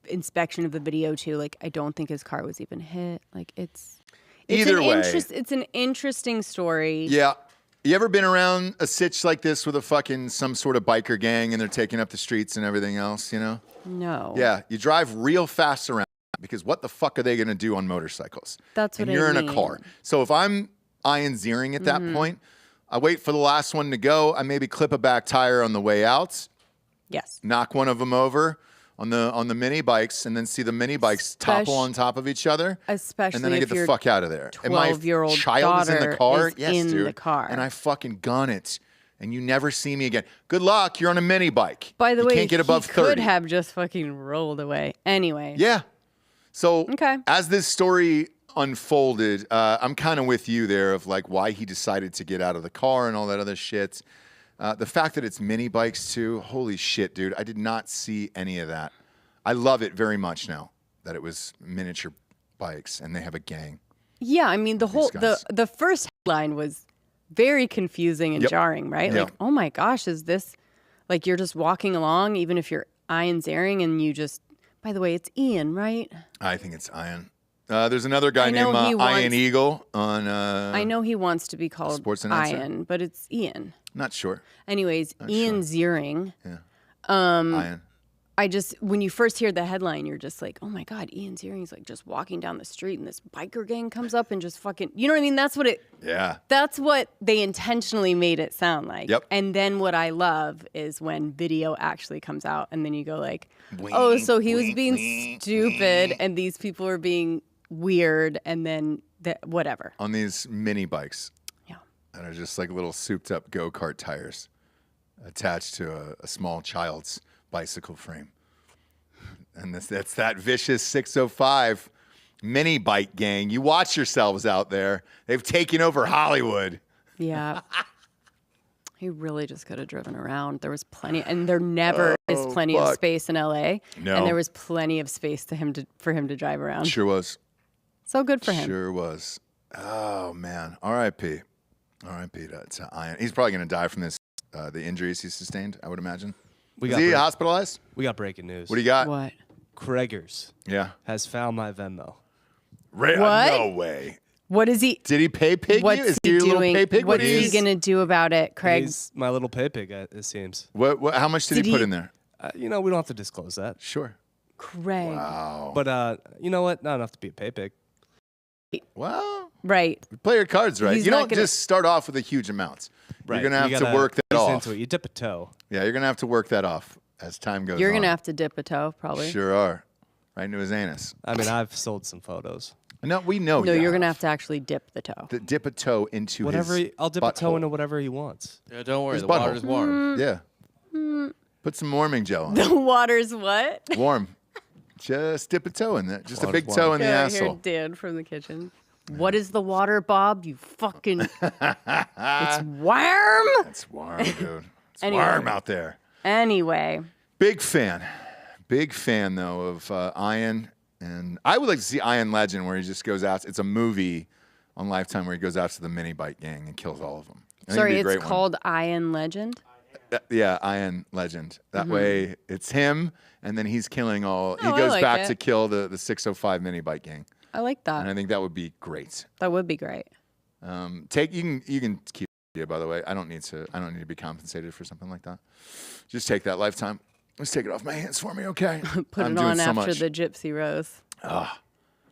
inspection of the video too, like I don't think his car was even hit. Like it's Either way. It's an interesting story. Yeah. You ever been around a sitch like this with some sort of biker gang and they're taking up the streets and everything else, No. Yeah, you drive real fast around because what the fuck are they going to do on motorcycles? That's what and I you're in a mean. car. So if I'm Ian Ziering at that point, I wait for the last one to go. I maybe clip a back tire on the way out, Yes. knock one of them over on the mini bikes, and then see the mini bikes topple on top of each other. Especially and then I if get the your fuck out of there. And my 12-year-old child is in the daughter car. is Yes, in dude. the car. And I fucking gun it. And you never see me again. Good luck. You're on a mini bike. By the you way, can't get above he 30. could have just fucking rolled away. Anyway. Yeah. So Okay. as this story unfolded, I'm kind of with you there of like why he decided to get out of the car and all that other shit. The fact that it's mini bikes too. Holy shit, dude. I did not see any of that. I love it very much now that it was miniature bikes and they have a gang. Yeah, I mean the guys. the first headline was very confusing and Yep. jarring, right? Yeah. Like, oh my gosh, is this like you're just walking along, even if you're Ian Ziering and you just, by the way, it's Ian, right? I think it's Ian. There's another guy I know named he Ian wants- Eagle on. I know he wants to be called sports announcer? Ian, but it's Ian. Not sure. Anyways, Ian Ziering. Ian. I just, when you first hear the headline, you're just like, oh my God, Ian Ziering's like just walking down the street and this biker gang comes up and just fucking, you know what I mean? That's what they intentionally made it sound like. Yep. And then what I love is when video actually comes out and then you go like, Wink, oh, so he was wink, being wink, stupid wink. and these people were being weird and then whatever. On these mini bikes. Yeah. And are just like little souped up go-kart tires attached to a small child's bicycle frame. And that's that vicious 605 mini bike gang. You watch yourselves out there. They've taken over Hollywood. Yeah. He really just could have driven around. There was plenty, and there never is plenty of fuck. space in LA. No. And there was plenty of space for him to drive around. Sure was. So good for him. Sure was. Oh, man. R.I.P. R.I.P. to Ian. He's probably going to die from this, the injuries he sustained, I would imagine. Is he hospitalized? We got breaking news. What do you got? What? Craigers has found my Venmo. What? No way. What is he? Did he pay pig What's you? Is he he your doing? little pay pig? What's he going to do about it, Craig? He's my little pay pig, it seems. How much did he put in there? We don't have to disclose that. Sure. Craig. Wow. But you know what? Not enough to be a pay pig. Well, right. Play your cards right. He's You not don't gonna- just start off with a huge amount. Right. You're going to have to gotta work that ease off. into it. You dip a toe. Yeah, you're going to have to work that off as time goes You're on. going to have to dip a toe, probably. Sure are. Right into his anus. I mean, I've sold some photos. No, we know. No, you're going to have to actually dip the toe. Dip a toe into Whatever. his I'll dip a toe into whatever he wants. Yeah, don't worry. His The butthole. water's warm. Yeah. Put some warming gel on. The water's what? Warm. Just dip a toe in there. Just a Water's big toe in the Here, asshole. Dan from the kitchen. What is the water, Bob? You fucking... It's warm. It's warm, dude. It's Anyway. warm out there. Anyway. Big fan. Big fan, though, of Ian. And I would like to see Iron Legend, where he just goes out. It's a movie on Lifetime where he goes out to the mini bike gang and kills all of them. I think it'd Sorry, be a it's great one. called Iron Legend? Yeah, Iron Legend. That way, it's him, and then he's killing all. He Oh, I goes like back it. to kill the 605 mini bike gang, I like and I that. think that would be great. That would be great. You can keep it, by the way. I don't need to be compensated for something like that. Just take that Lifetime. Let's take it off my hands for me, okay? Put I'm it doing on so after much. the Gypsy Rose.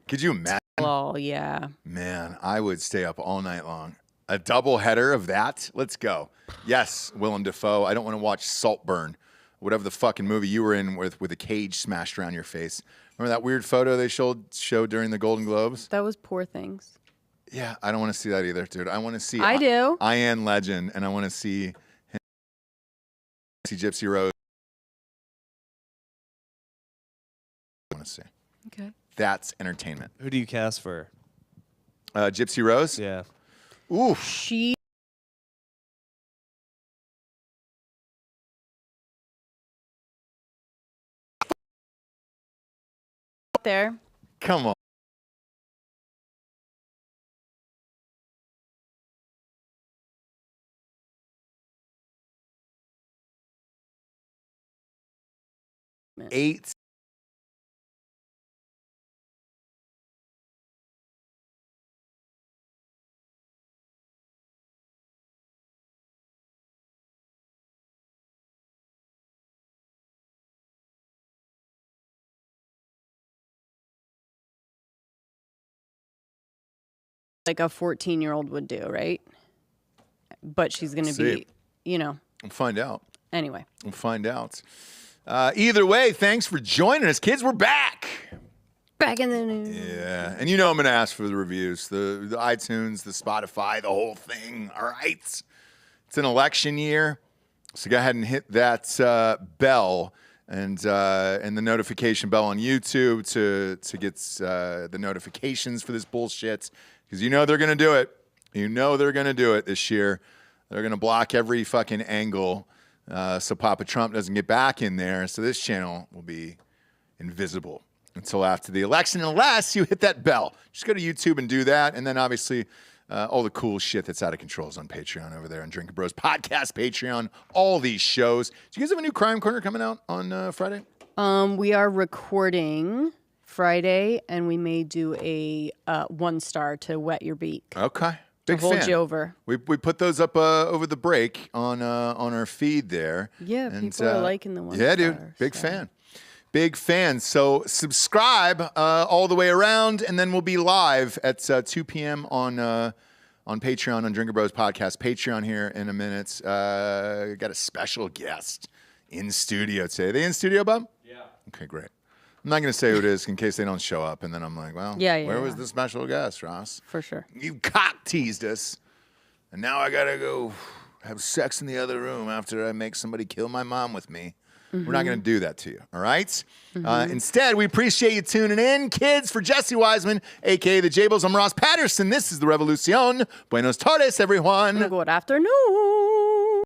Could you imagine? Oh, yeah. Man, I would stay up all night long. A double header of that? Let's go. Yes, Willem Dafoe. I don't want to watch Saltburn, whatever the fucking movie you were in with a cage smashed around your face. Remember that weird photo they showed during the Golden Globes? That was Poor Things. Yeah, I don't want to see that either, dude. I want to see I do. Ian Legend, and I want to see him, see Gypsy Rose. I want to see. Okay. That's entertainment. Who do you cast for? Gypsy Rose? Yeah. Ooh. She... There. Come on. Eight. Like a 14-year-old would do, right? But she's going to See. be, you know. We'll find out. Anyway. We'll find out. Either way, thanks for joining us, kids. We're back. Back in the news. Yeah, and you know I'm going to ask for the reviews, the iTunes, the Spotify, the whole thing. All right. It's an election year, so go ahead and hit that bell and the notification bell on YouTube to get the notifications for this bullshit, because you know they're going to do it. You know they're going to do it this year. They're going to block every fucking angle so Papa Trump doesn't get back in there. So this channel will be invisible until after the election, unless you hit that bell. Just go to YouTube and do that. And then obviously all the cool shit that's out of control is on Patreon over there on Drinking Bros Podcast, Patreon, all these shows. Do you guys have a new Crime Corner coming out on Friday? We are recording Friday, and we may do a 1-star to wet your beak. Okay. Big hold fan. you over. We put those up over the break on our feed there. Yeah, people are liking the 1 Yeah, dude. star, Big so. fan. Big fan. So subscribe all the way around, and then we'll be live at 2 p.m. on Patreon, on Drinker Bros Podcast Patreon here in a minute. Got a special guest in studio today. Are they in studio, Bob? Yeah. Okay, great. I'm not going to say who it is in case they don't show up, and then I'm like, well, where was the special guest, Ross? For sure. You cock teased us, and now I got to go have sex in the other room after I make somebody kill my mom with me. We're not going to do that to you, all right? Instead, we appreciate you tuning in. Kids, for Jesse Wiseman, a.k.a. the Jables, I'm Ross Patterson. This is The Revolucion. Buenos tardes, everyone. Good afternoon.